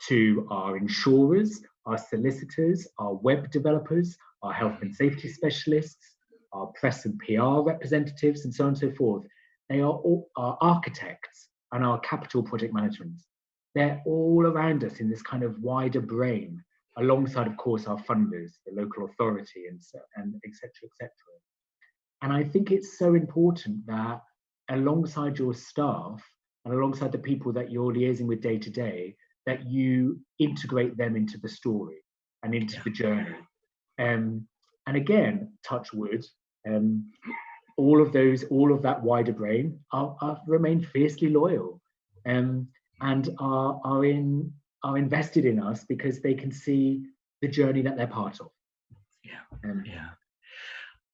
to our insurers, our solicitors, our web developers, our health and safety specialists, our press and PR representatives, and so on and so forth. They are all our architects and our capital project management. They're all around us in this kind of wider brain, alongside, of course, our funders, the local authority, and et cetera, et cetera. And I think it's so important that alongside your staff and alongside the people that you're liaising with day to day, that you integrate them into the story and into the journey. And again, touch wood, all of that wider brain are remain fiercely loyal, and are invested in us because they can see the journey that they're part of. Yeah.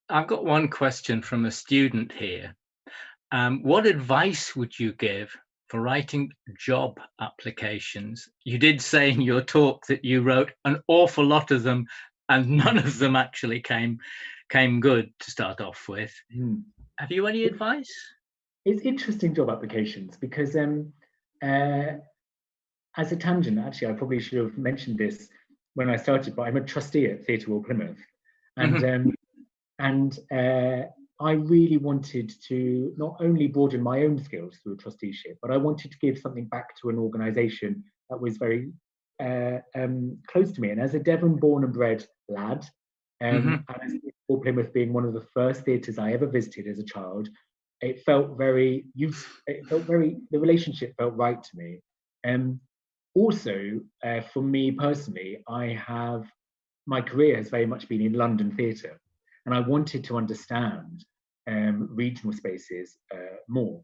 I've got one question from a student here. What advice would you give for writing job applications? You did say in your talk that you wrote an awful lot of them, and none of them actually came good to start off with. Have you any advice? It's interesting, job applications, because as a tangent, actually, I probably should have mentioned this when I started, but I'm a trustee at Theatre Royal Plymouth, and I really wanted to not only broaden my own skills through trusteeship, but I wanted to give something back to an organisation that was very close to me. And as a Devon born and bred lad, and as Royal Plymouth being one of the first theatres I ever visited as a child, it felt very the relationship felt right to me. Also, for me personally, my career has very much been in London theatre, and I wanted to understand regional spaces more.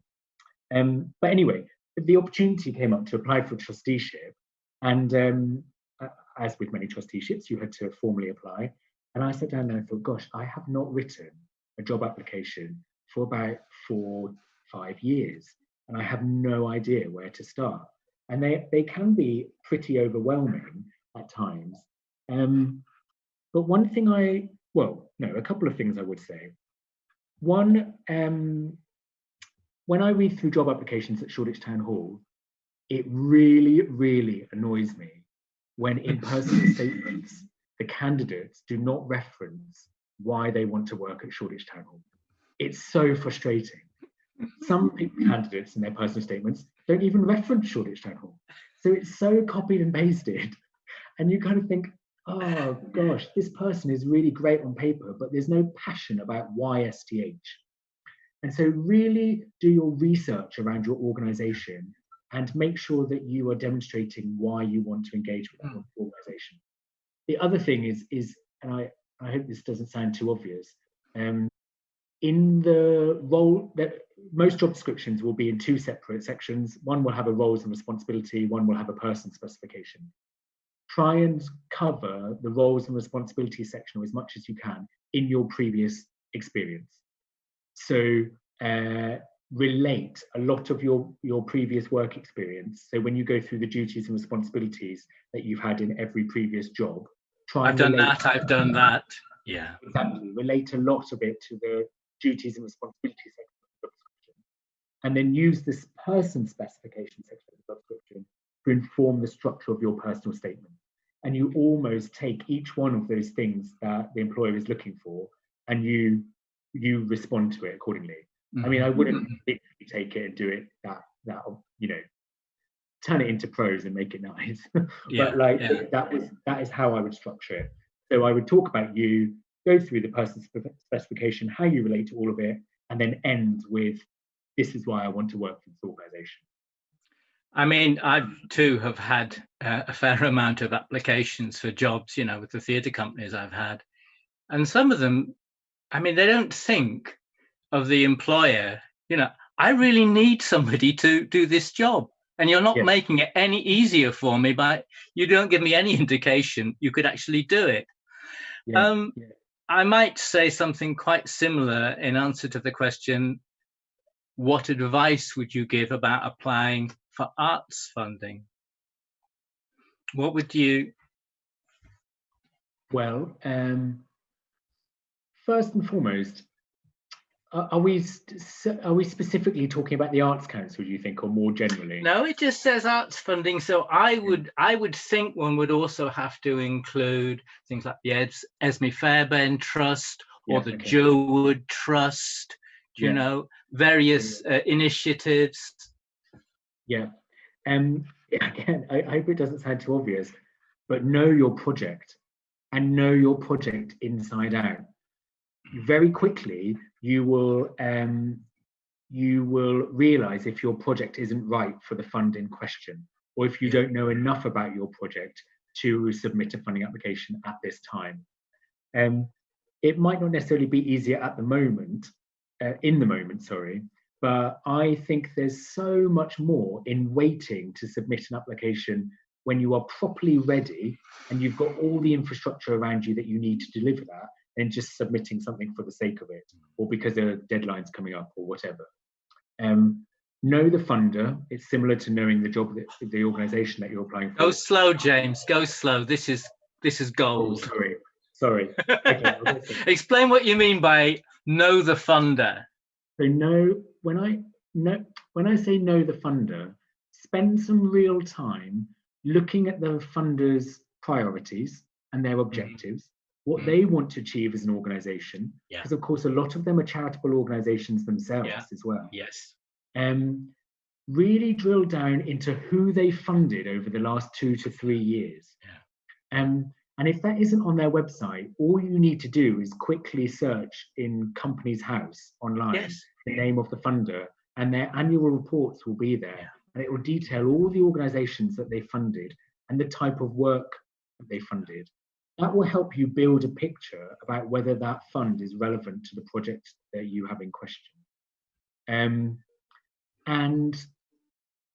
But anyway, the opportunity came up to apply for trusteeship, and as with many trusteeships, you had to formally apply. And I sat down and I thought, gosh, I have not written a job application for about 4-5 years, and I have no idea where to start. And they can be pretty overwhelming at times. But one thing a couple of things I would say. One, when I read through job applications at Shoreditch Town Hall, it really, really annoys me when in personal statements, the candidates do not reference why they want to work at Shoreditch Town Hall. It's so frustrating. Some candidates in their personal statements don't even reference Shoreditch Town Hall. So it's so copied and pasted. And you kind of think, oh gosh, this person is really great on paper, but there's no passion about why STH. And so really do your research around your organisation and make sure that you are demonstrating why you want to engage with that organisation. The other thing is, and I hope this doesn't sound too obvious, in the role that most job descriptions will be in two separate sections. One will have a roles and responsibility, one will have a person specification. Try and cover the roles and responsibility section as much as you can in your previous experience. So relate a lot of your previous work experience. So when you go through the duties and responsibilities that you've had in every previous job, I've done that. Yeah. Exactly. Relate a lot of it to the duties and responsibilities section of the job description. And then use this person specification section of the job description to inform the structure of your personal statement. And you almost take each one of those things that the employer is looking for, and you respond to it accordingly. I mean, I wouldn't take it and do it that turn it into prose and make it nice. That is how I would structure it. So I would talk about you, go through the person specification, how you relate to all of it, and then end with, this is why I want to work for this organisation. I mean, I too have had a fair amount of applications for jobs, with the theatre companies I've had. And some of them, I mean, they don't think of the employer, I really need somebody to do this job. And you're not making it any easier for me, but you don't give me any indication you could actually do it. Yeah. I might say something quite similar in answer to the question, what advice would you give about applying for arts funding? What would you? Well, first and foremost, are we specifically talking about the Arts Council, do you think, or more generally? No, it just says arts funding. So I would think one would also have to include things like the Esme Fairbairn Trust or the Joe Wood Trust, you know, various initiatives. Yeah. Again, I hope it doesn't sound too obvious, but know your project and know your project inside out. Very quickly, you will realize if your project isn't right for the fund in question, or if you don't know enough about your project to submit a funding application at this time. It might not necessarily be easier at the moment, but I think there's so much more in waiting to submit an application when you are properly ready and you've got all the infrastructure around you that you need to deliver that, than just submitting something for the sake of it, or because a deadline's coming up or whatever. Know the funder. It's similar to knowing the job, the organisation that you're applying for. Go slow, James. Go slow. This is gold. Oh, sorry. Okay, explain what you mean by know the funder. So when I say know the funder, spend some real time looking at the funder's priorities and their objectives, what they want to achieve as an organisation, because of course a lot of them are charitable organisations themselves as well. Yes. Really drill down into who they funded over the last 2 to 3 years. And if that isn't on their website, all you need to do is quickly search in Companies House online the name of the funder, and their annual reports will be there, and it will detail all the organisations that they funded and the type of work that they funded. That will help you build a picture about whether that fund is relevant to the project that you have in question. And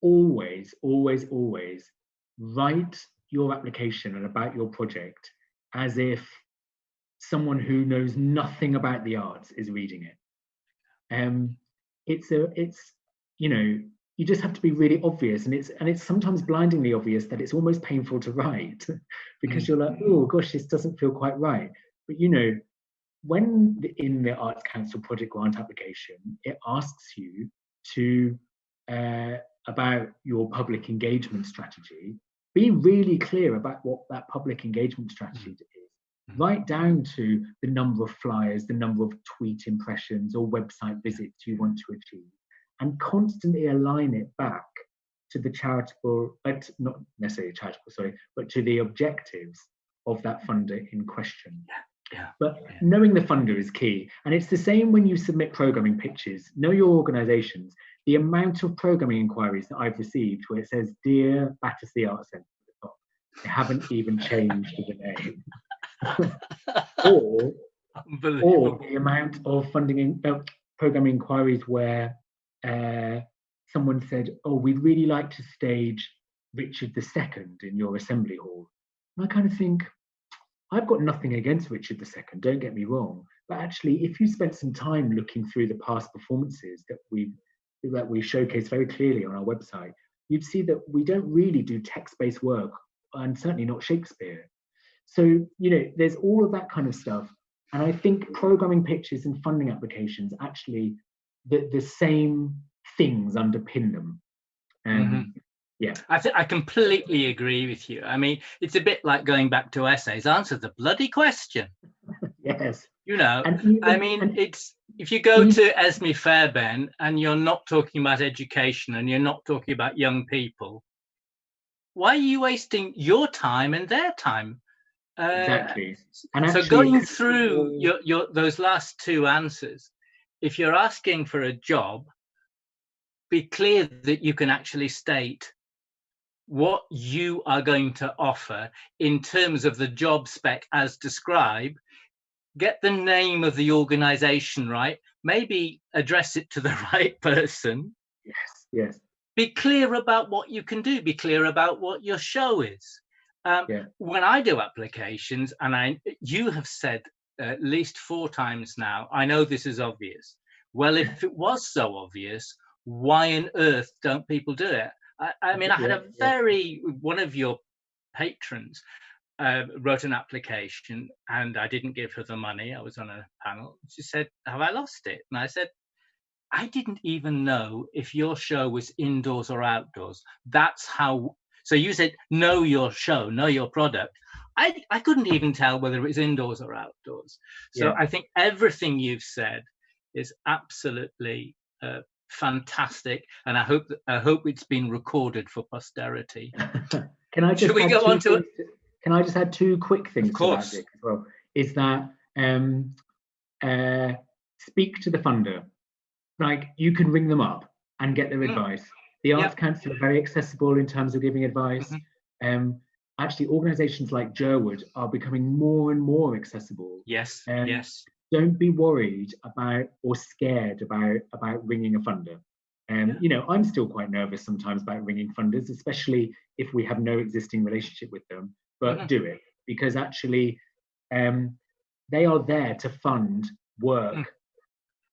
always, always, always write your application and about your project as if someone who knows nothing about the arts is reading it. You just have to be really obvious, and it's sometimes blindingly obvious that it's almost painful to write because you're like, oh gosh, this doesn't feel quite right. But when in the Arts Council project grant application, it asks you to about your public engagement strategy, be really clear about what that public engagement strategy is. Right down to the number of flyers, the number of tweet impressions or website visits you want to achieve, and constantly align it back to the charitable, not necessarily charitable, sorry, but to the objectives of that funder in question. Knowing the funder is key. And it's the same when you submit programming pitches. Know your organisations. The amount of programming inquiries that I've received where it says, Dear Battersea Arts Centre at the top, they haven't even changed the name. or the amount of funding programming inquiries where someone said, oh, we'd really like to stage Richard II in your assembly hall. And I kind of think, I've got nothing against Richard II, don't get me wrong. But actually, if you spent some time looking through the past performances that we showcase very clearly on our website, you'd see that we don't really do text-based work, and certainly not Shakespeare. So, there's all of that kind of stuff. And I think programming pitches and funding applications, actually, the same things underpin them. I completely agree with you. I mean, it's a bit like going back to essays. Answer the bloody question. Yes. It's if you go to Esme Fairbairn and you're not talking about education and you're not talking about young people, why are you wasting your time and their time? Exactly. And so going through your those last two answers, if you're asking for a job, be clear that you can actually state what you are going to offer in terms of the job spec as described. Get the name of the organization right, maybe address it to the right person. Yes. Be clear about what you can do, be clear about what your show is. When I do applications, and you have said at least 4 times now, I know this is obvious. Well, if it was so obvious, why on earth don't people do it? I mean, I had one of your patrons wrote an application, and I didn't give her the money. I was on a panel. She said, "Have I lost it?" And I said, "I didn't even know if your show was indoors or outdoors. That's how." So you said, "Know your show, know your product." I couldn't even tell whether it was indoors or outdoors. So I think everything you've said is absolutely fantastic, and I hope it's been recorded for posterity. Can I just Should we go on to it? Can I just add 2 quick things to that, Dick, as well? Is that speak to the funder. Like, you can ring them up and get their advice. The Arts Council are very accessible in terms of giving advice. Actually, organisations like JERWOOD are becoming more and more accessible. Yes. Don't be worried about or scared about ringing a funder. You know, I'm still quite nervous sometimes about ringing funders, especially if we have no existing relationship with them. But do it, because actually they are there to fund work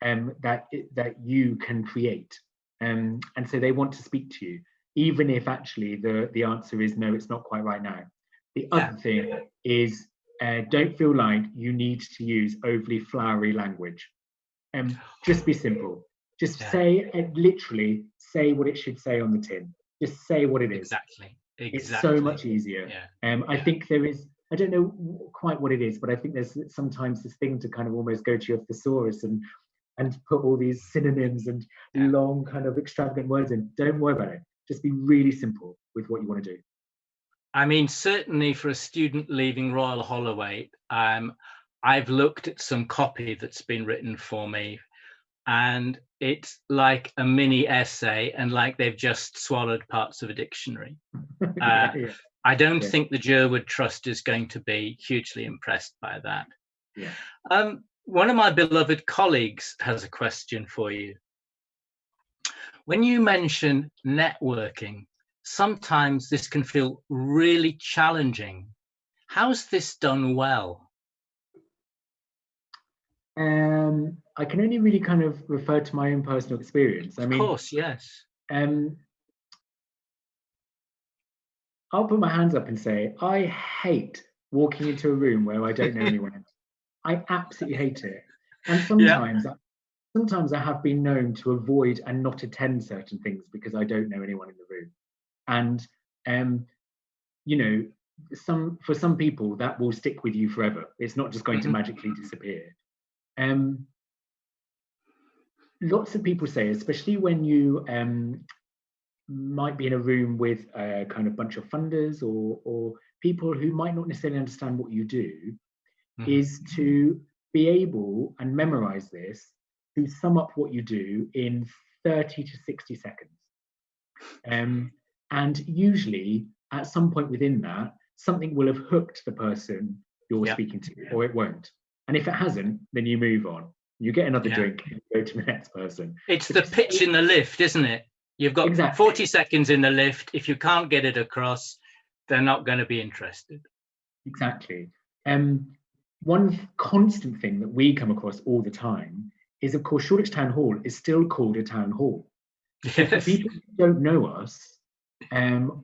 that you can create, and so they want to speak to you, even if actually the answer is no, it's not quite right now. The other thing is, don't feel like you need to use overly flowery language. Just be simple. Just say, literally say what it should say on the tin. Just say what it is. Exactly. It's so much easier. I think there is, I don't know quite what it is, but I think there's sometimes this thing to kind of almost go to your thesaurus and put all these synonyms and long kind of extravagant words in. Don't worry about it. Just be really simple with what you want to do. I mean, certainly for a student leaving Royal Holloway, I've looked at some copy that's been written for me, and it's like a mini essay, and like they've just swallowed parts of a dictionary. I don't think the JERWOOD Trust is going to be hugely impressed by that. One of my beloved colleagues has a question for you. When you mention networking, sometimes this can feel really challenging. How's this done well? I can only really kind of refer to my own personal experience. I mean, of course, yes. I'll put my hands up and say, I hate walking into a room where I don't know anyone. I absolutely hate it. And sometimes I have been known to avoid and not attend certain things because I don't know anyone in the room. And you know, for some people that will stick with you forever. It's not just going to magically disappear. Lots of people say, especially when you might be in a room with a kind of bunch of funders or people who might not necessarily understand what you do, is to be able and memorize this, to sum up what you do in 30 to 60 seconds. And usually at some point within that, something will have hooked the person you're speaking to, or it won't. And if it hasn't, then you move on. You get another drink and go to the next person. It's the pitch in the lift, isn't it? You've got 40 seconds in the lift. If you can't get it across, they're not going to be interested. Exactly. One constant thing that we come across all the time is, of course, Shoreditch Town Hall is still called a town hall. Yes. So for people who don't know us,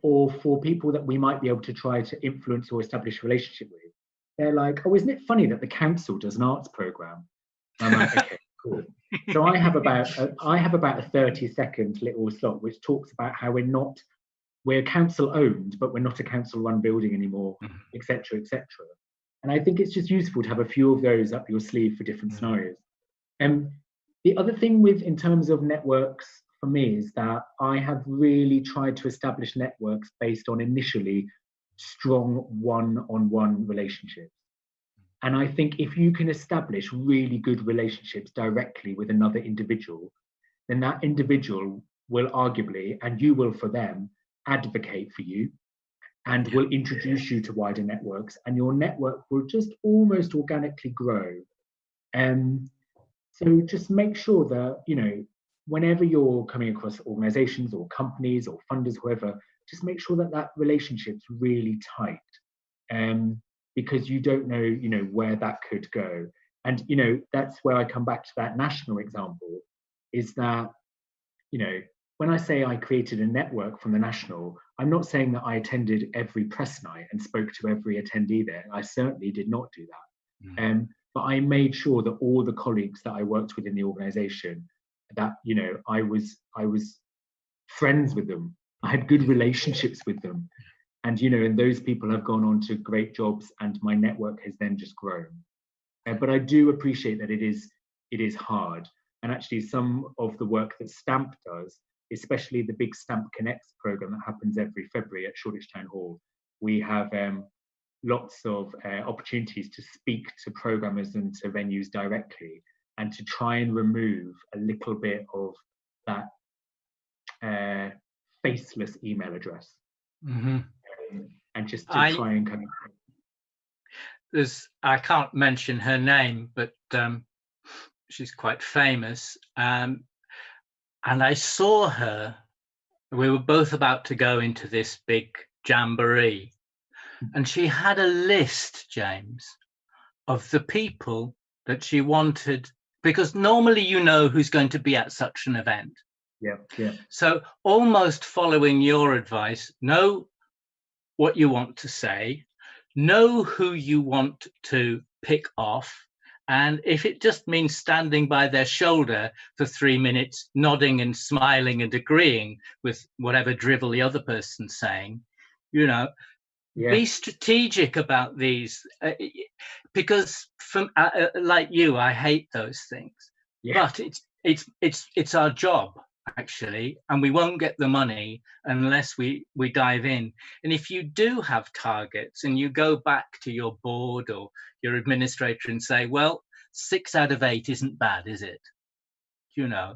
or for people that we might be able to try to influence or establish a relationship with, they're like, oh, isn't it funny that the council does an arts programme? I'm like, okay, cool. So I have about a 30-second little slot which talks about how we're council owned, but we're not a council run building anymore, etc., etc. And I think it's just useful to have a few of those up your sleeve for different scenarios. The other thing in terms of networks for me is that I have really tried to establish networks based on initially strong one-on-one relationships. And I think if you can establish really good relationships directly with another individual, then that individual will arguably, and you will for them, advocate for you and will introduce you to wider networks, and your network will just almost organically grow. So just make sure that, you know, whenever you're coming across organizations or companies or funders, whoever, just make sure that that relationship's really tight, because you don't know, you know, where that could go. And, you know, that's where I come back to that national example, is that, you know, when I say I created a network from the national, I'm not saying that I attended every press night and spoke to every attendee there. I certainly did not do that. But I made sure that all the colleagues that I worked with in the organisation, that, you know, I was friends with them. I had good relationships with them. And, you know, and those people have gone on to great jobs, and my network has then just grown. But I do appreciate that it is hard. And actually some of the work that Stamp does, especially the big Stamp Connects programme that happens every February at Shoreditch Town Hall, we have lots of opportunities to speak to programmers and to venues directly, and to try and remove a little bit of that faceless email address. And just to try and kind of... I can't mention her name, but she's quite famous. And I saw her, we were both about to go into this big jamboree, and she had a list, James, of the people that she wanted, because normally you know who's going to be at such an event. Yeah. So almost following your advice, know what you want to say, know who you want to pick off, and if it just means standing by their shoulder for 3 minutes, nodding and smiling and agreeing with whatever drivel the other person's saying, you know, be strategic about these, because from like you, I hate those things, but it's our job, actually, and we won't get the money unless we dive in. And if you do have targets and you go back to your board or your administrator and say, well, 6 out of 8 isn't bad, is it? You know,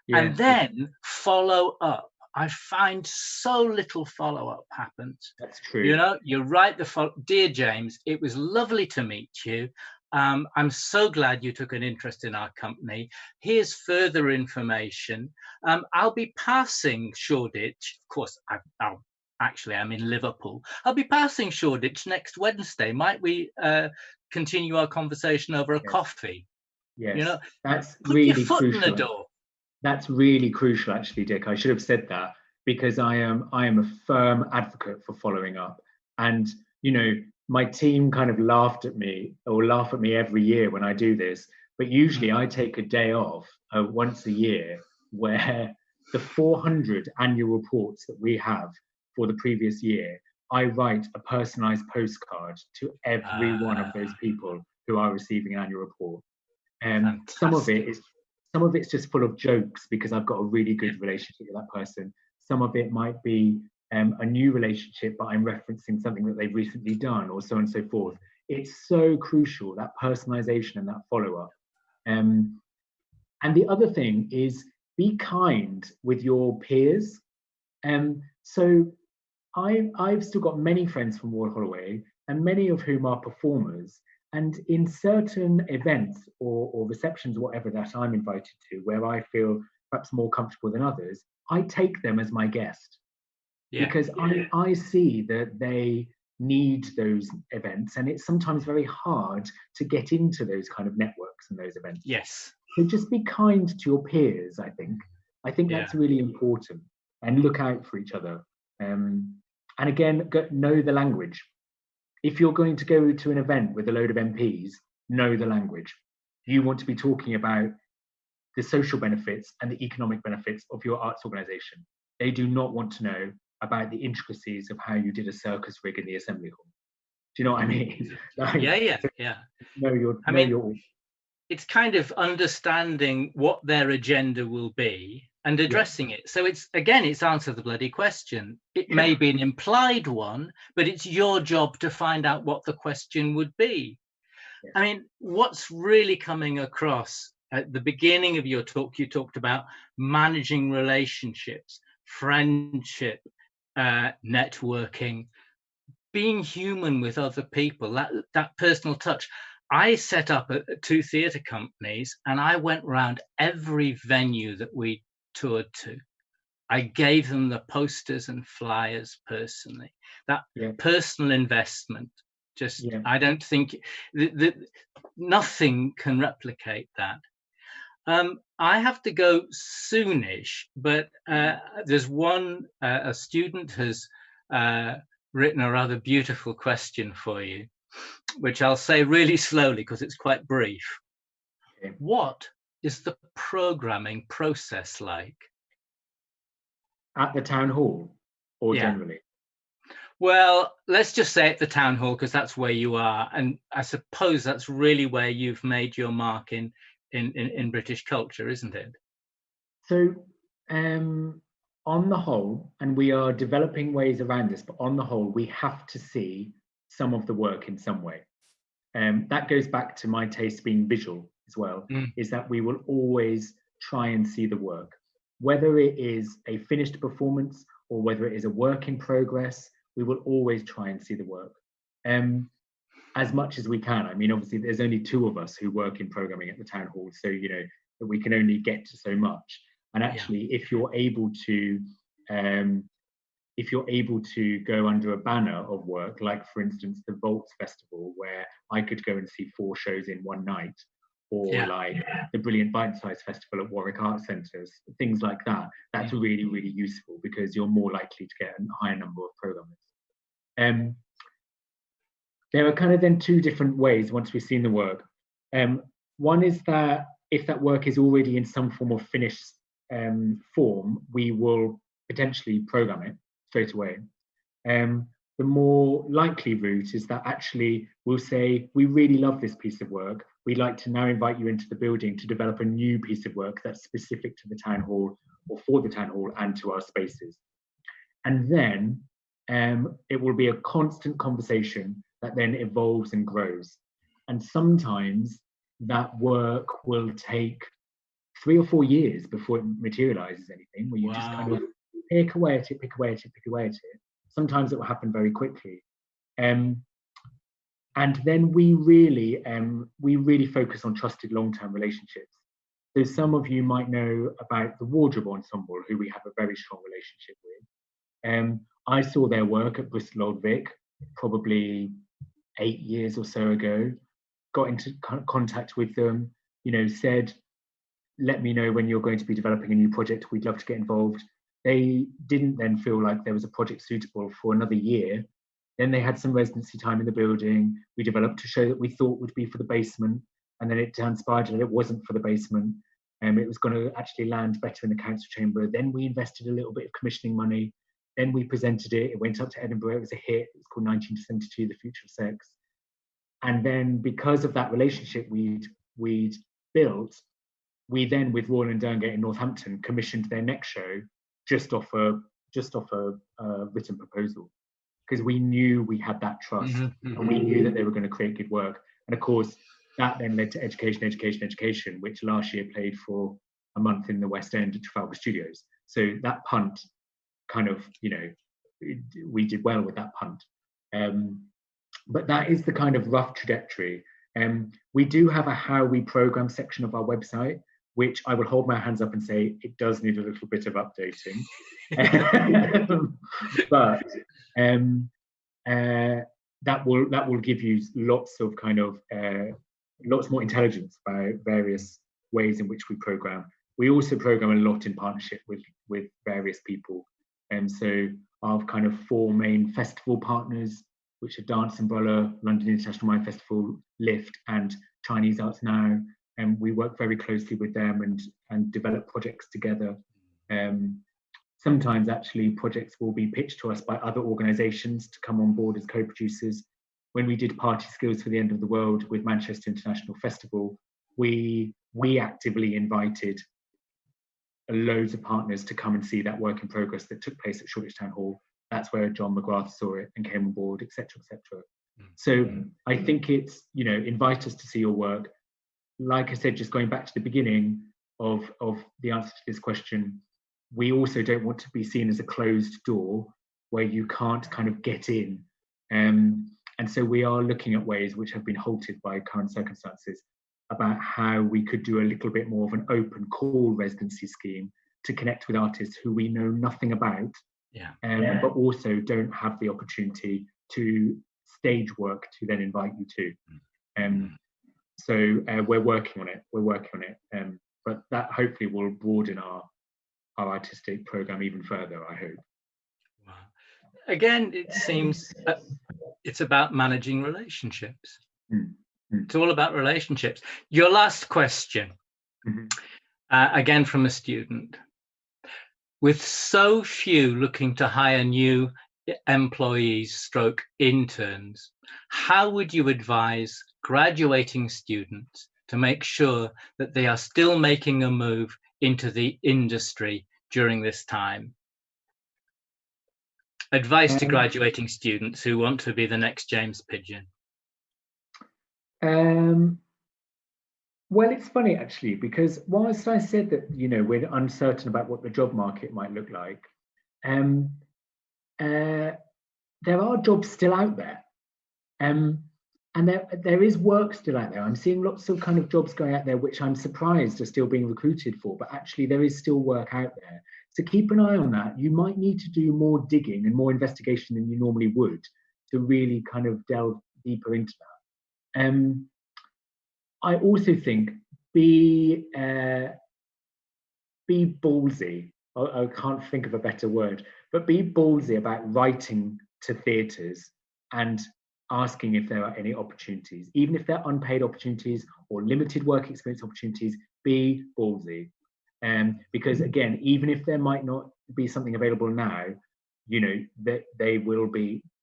and then follow up. I find so little follow-up happens. That's true. You know, you're right. Dear James, it was lovely to meet you. I'm so glad you took an interest in our company. Here's further information. I'll be passing Shoreditch. Of course, I'm in Liverpool. I'll be passing Shoreditch next Wednesday. Might we continue our conversation over a coffee? Yes, you know, that's put really your foot crucial. in the door. That's really crucial, actually, Dick. I should have said that, because I am a firm advocate for following up. And, you know, my team kind of laugh at me every year when I do this. But usually I take a day off once a year, where the 400 annual reports that we have for the previous year, I write a personalised postcard to every one of those people who are receiving an annual report. And some of it's just full of jokes because I've got a really good relationship with that person. Some of it might be a new relationship, but I'm referencing something that they've recently done, or so on and so forth. It's so crucial, that personalization and that follow-up. And the other thing is, be kind with your peers. So I've still got many friends from Royal Holloway, and many of whom are performers. And in certain events or receptions, or whatever that I'm invited to, where I feel perhaps more comfortable than others, I take them as my guest. Because I see that they need those events, and it's sometimes very hard to get into those kind of networks and those events. Yes. So just be kind to your peers, I think. I think that's really important, and look out for each other. And again, know the language. If you're going to go to an event with a load of MPs, know the language. You want to be talking about the social benefits and the economic benefits of your arts organisation. They do not want to know about the intricacies of how you did a circus rig in the assembly hall. Do you know what I mean? It's kind of understanding what their agenda will be and addressing it. So it's answer the bloody question. It may be an implied one, but it's your job to find out what the question would be. I mean, what's really coming across at the beginning of your talk, you talked about managing relationships, friendship, networking, being human with other people, that personal touch. I set up 2 theatre companies, and I went around every venue that we toured to. I gave them the posters and flyers personally. That personal investment, just I don't think nothing can replicate that. I have to go soonish, but there's one, a student has written a rather beautiful question for you, which I'll say really slowly because it's quite brief. Okay. What is the programming process like? At the town hall or generally? Well, let's just say at the town hall because that's where you are. And I suppose that's really where you've made your mark in British culture, isn't it? So on the whole, and we are developing ways around this, but on the whole, we have to see some of the work in some way. That goes back to my taste being visual as well, is that we will always try and see the work, whether it is a finished performance or whether it is a work in progress, we will always try and see the work as much as we can. I mean, obviously there's only 2 of us who work in programming at the town hall, so you know that we can only get to so much. And actually, if you're able to go under a banner of work, like for instance the Vaults Festival, where I could go and see 4 shows in one night, or like the Brilliant Bite-Size Festival at Warwick Arts Centre, things like that, that's really, really useful because you're more likely to get a higher number of programmers. There are kind of then 2 different ways once we've seen the work. One is that if that work is already in some form of finished form, we will potentially program it straight away. The more likely route is that actually we'll say, we really love this piece of work. We'd like to now invite you into the building to develop a new piece of work that's specific to the town hall or for the town hall and to our spaces. And then it will be a constant conversation that then evolves and grows. And sometimes that work will take 3 or 4 years before it materializes anything, where you just kind of pick away at it, pick away at it, pick away at it. Sometimes it will happen very quickly. And then we really focus on trusted long-term relationships. So some of you might know about the Wardrobe Ensemble, who we have a very strong relationship with. I saw their work at Bristol Old Vic probably 8 years or so ago, got into contact with them, you know, said, let me know when you're going to be developing a new project, we'd love to get involved. They didn't then feel like there was a project suitable for another year. Then they had some residency time in the building. We developed a show that we thought would be for the basement, and then it transpired that it wasn't for the basement. It was going to actually land better in the council chamber. Then we invested a little bit of commissioning money. Then we presented it. It went up to Edinburgh. It was a hit. It was called 1972, The Future of Sex. And then because of that relationship we'd built, we then, with Royal and Durngate in Northampton, commissioned their next show just off a written proposal, because we knew we had that trust, and we knew that they were going to create good work. And of course, that then led to Education, which last year played for a month in the West End at Trafalgar Studios. So that punt kind of, you know, we did well with that punt. But that is the kind of rough trajectory. We do have a how we program section of our website, which I will hold my hands up and say it does need a little bit of updating. But that will give you lots of kind of lots more intelligence about various ways in which we program. We also program a lot in partnership with various people. So our kind of 4 main festival partners, which are Dance Umbrella, London International Mind Festival, Lift, and Chinese Arts Now. And we work very closely with them and develop projects together. Sometimes actually projects will be pitched to us by other organisations to come on board as co-producers. When we did Party Skills for the End of the World with Manchester International Festival, we actively invited loads of partners to come and see that work in progress that took place at Shoreditch Town Hall. That's where John McGrath saw it and came on board, etc., etc. So I think it's, you know, invite us to see your work. Like I said, just going back to the beginning of the answer to this question, we also don't want to be seen as a closed door where you can't kind of get in. And so we are looking at ways which have been halted by current circumstances about how we could do a little bit more of an open call residency scheme to connect with artists who we know nothing about, but also don't have the opportunity to stage work to then invite you to. So we're working on it. But that hopefully will broaden our artistic program even further, I hope. Wow. Again, it seems it's about managing relationships. It's all about relationships. Your last question, again from a student. With so few looking to hire new employees stroke interns, how would you advise graduating students to make sure that they are still making a move into the industry during this time? Advice to graduating students who want to be the next James Pidgeon. Well, it's funny actually, because whilst I said that, you know, we're uncertain about what the job market might look like, there are jobs still out there. And there is work still out there. I'm seeing lots of kind of jobs going out there, which I'm surprised are still being recruited for, but actually there is still work out there. So keep an eye on that. You might need to do more digging and more investigation than you normally would to really kind of delve deeper into that. I also think be ballsy. I can't think of a better word, but be ballsy about writing to theatres and asking if there are any opportunities, even if they're unpaid opportunities or limited work experience opportunities. Be ballsy, because again, even if there might not be something available now, you know that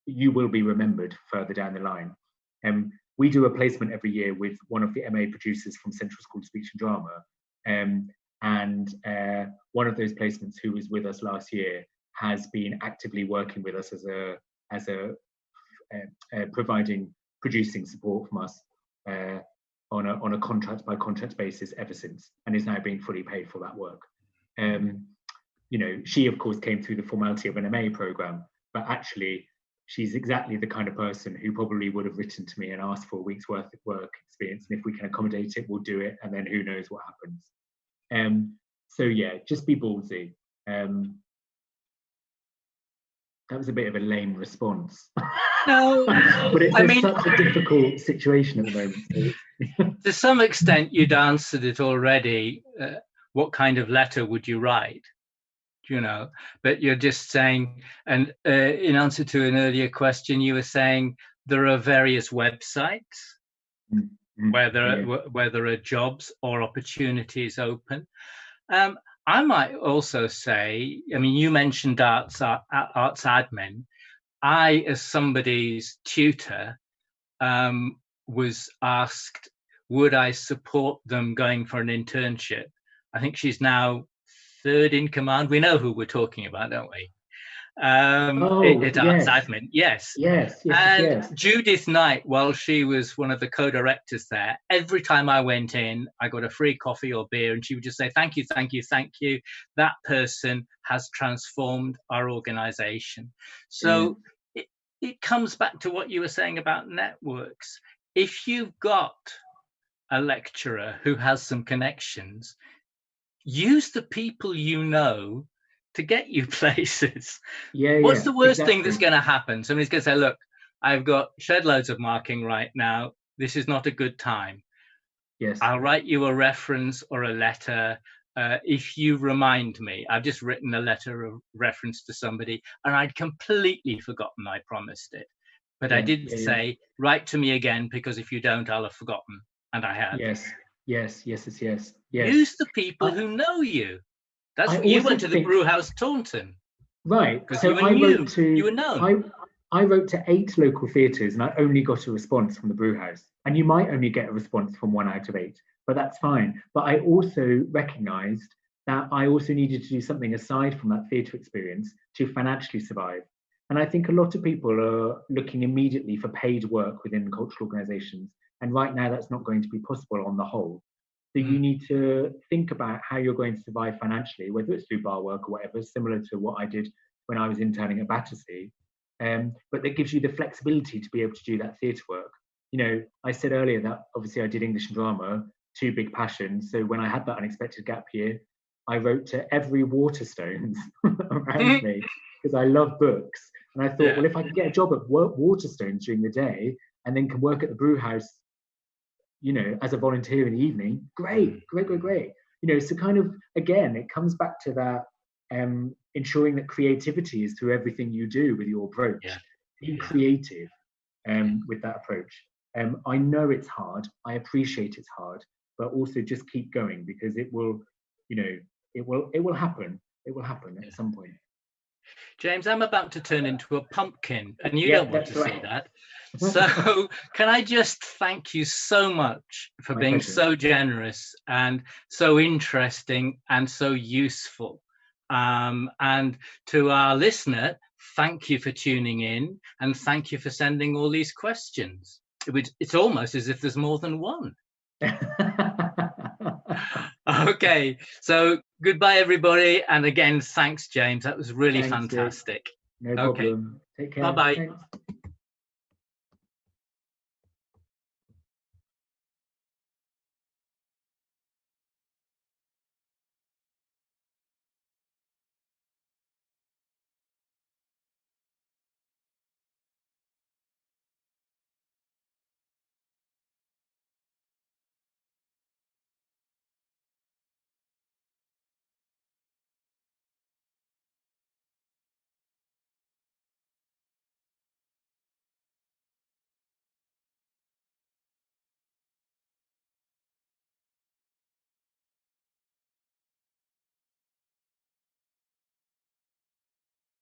you will be remembered further down the line. We do a placement every year with one of the MA producers from Central School of Speech and Drama, and one of those placements, who was with us last year, has been actively working with us as a producing support from us on a contract by contract basis ever since, and is now being fully paid for that work. You know, she of course came through the formality of an MA program, but actually she's exactly the kind of person who probably would have written to me and asked for a week's worth of work experience, and if we can accommodate it, we'll do it, and then who knows what happens. So yeah, just be ballsy. That was a bit of a lame response. No, but it's such a difficult situation at the moment. So. To some extent, you'd answered it already. What kind of letter would you write? You know, but you're just saying, and in answer to an earlier question, you were saying there are various websites where there are jobs or opportunities open. I might also say, I mean, you mentioned arts admin. I, as somebody's tutor, was asked, would I support them going for an internship? I think she's now third in command. We know who we're talking about, don't we? At Arts Admin, yes. And Judith Knight, while she was one of the co-directors there, every time I went in, I got a free coffee or beer, and she would just say, thank you, thank you, thank you. That person has transformed our organisation. So it comes back to what you were saying about networks. If you've got a lecturer who has some connections, use the people you know to get you places. What's the worst thing that's going to happen? Somebody's going to say, look, I've got shed loads of marking right now. This is not a good time. Yes. I'll write you a reference or a letter if you remind me. I've just written a letter of reference to somebody and I'd completely forgotten I promised it. But I did say, write to me again, because if you don't, I'll have forgotten. And I had. Yes. Use the people who know you. That's what you went to the Brewhouse Taunton. Right. So you were known. I wrote to 8 local theatres and I only got a response from the Brewhouse. And you might only get a response from 1 out of 8, but that's fine. But I also recognised that I also needed to do something aside from that theatre experience to financially survive. And I think a lot of people are looking immediately for paid work within cultural organisations. And right now that's not going to be possible on the whole. So you need to think about how you're going to survive financially, whether it's through bar work or whatever, similar to what I did when I was interning at Battersea. But that gives you the flexibility to be able to do that theatre work. You know, I said earlier that obviously I did English and drama, 2 big passions. So when I had that unexpected gap year, I wrote to every Waterstones around me because I love books. And I thought, well, if I could get a job at Waterstones during the day and then can work at the brew house, you know, as a volunteer in the evening, great. You know, so kind of, again, it comes back to that ensuring that creativity is through everything you do with your approach. Be creative with that approach. I know it's hard. I appreciate it's hard, but also just keep going, because it will, you know, it will happen. It will happen at some point. James, I'm about to turn into a pumpkin, and you don't want to see that. So can I just thank you so much for being so generous and so interesting and so useful. And to our listener, thank you for tuning in, and thank you for sending all these questions. It's almost as if there's more than one. Okay, so goodbye, everybody. And again, thanks, James. That was really fantastic. No problem. Take care. Bye-bye. Thanks.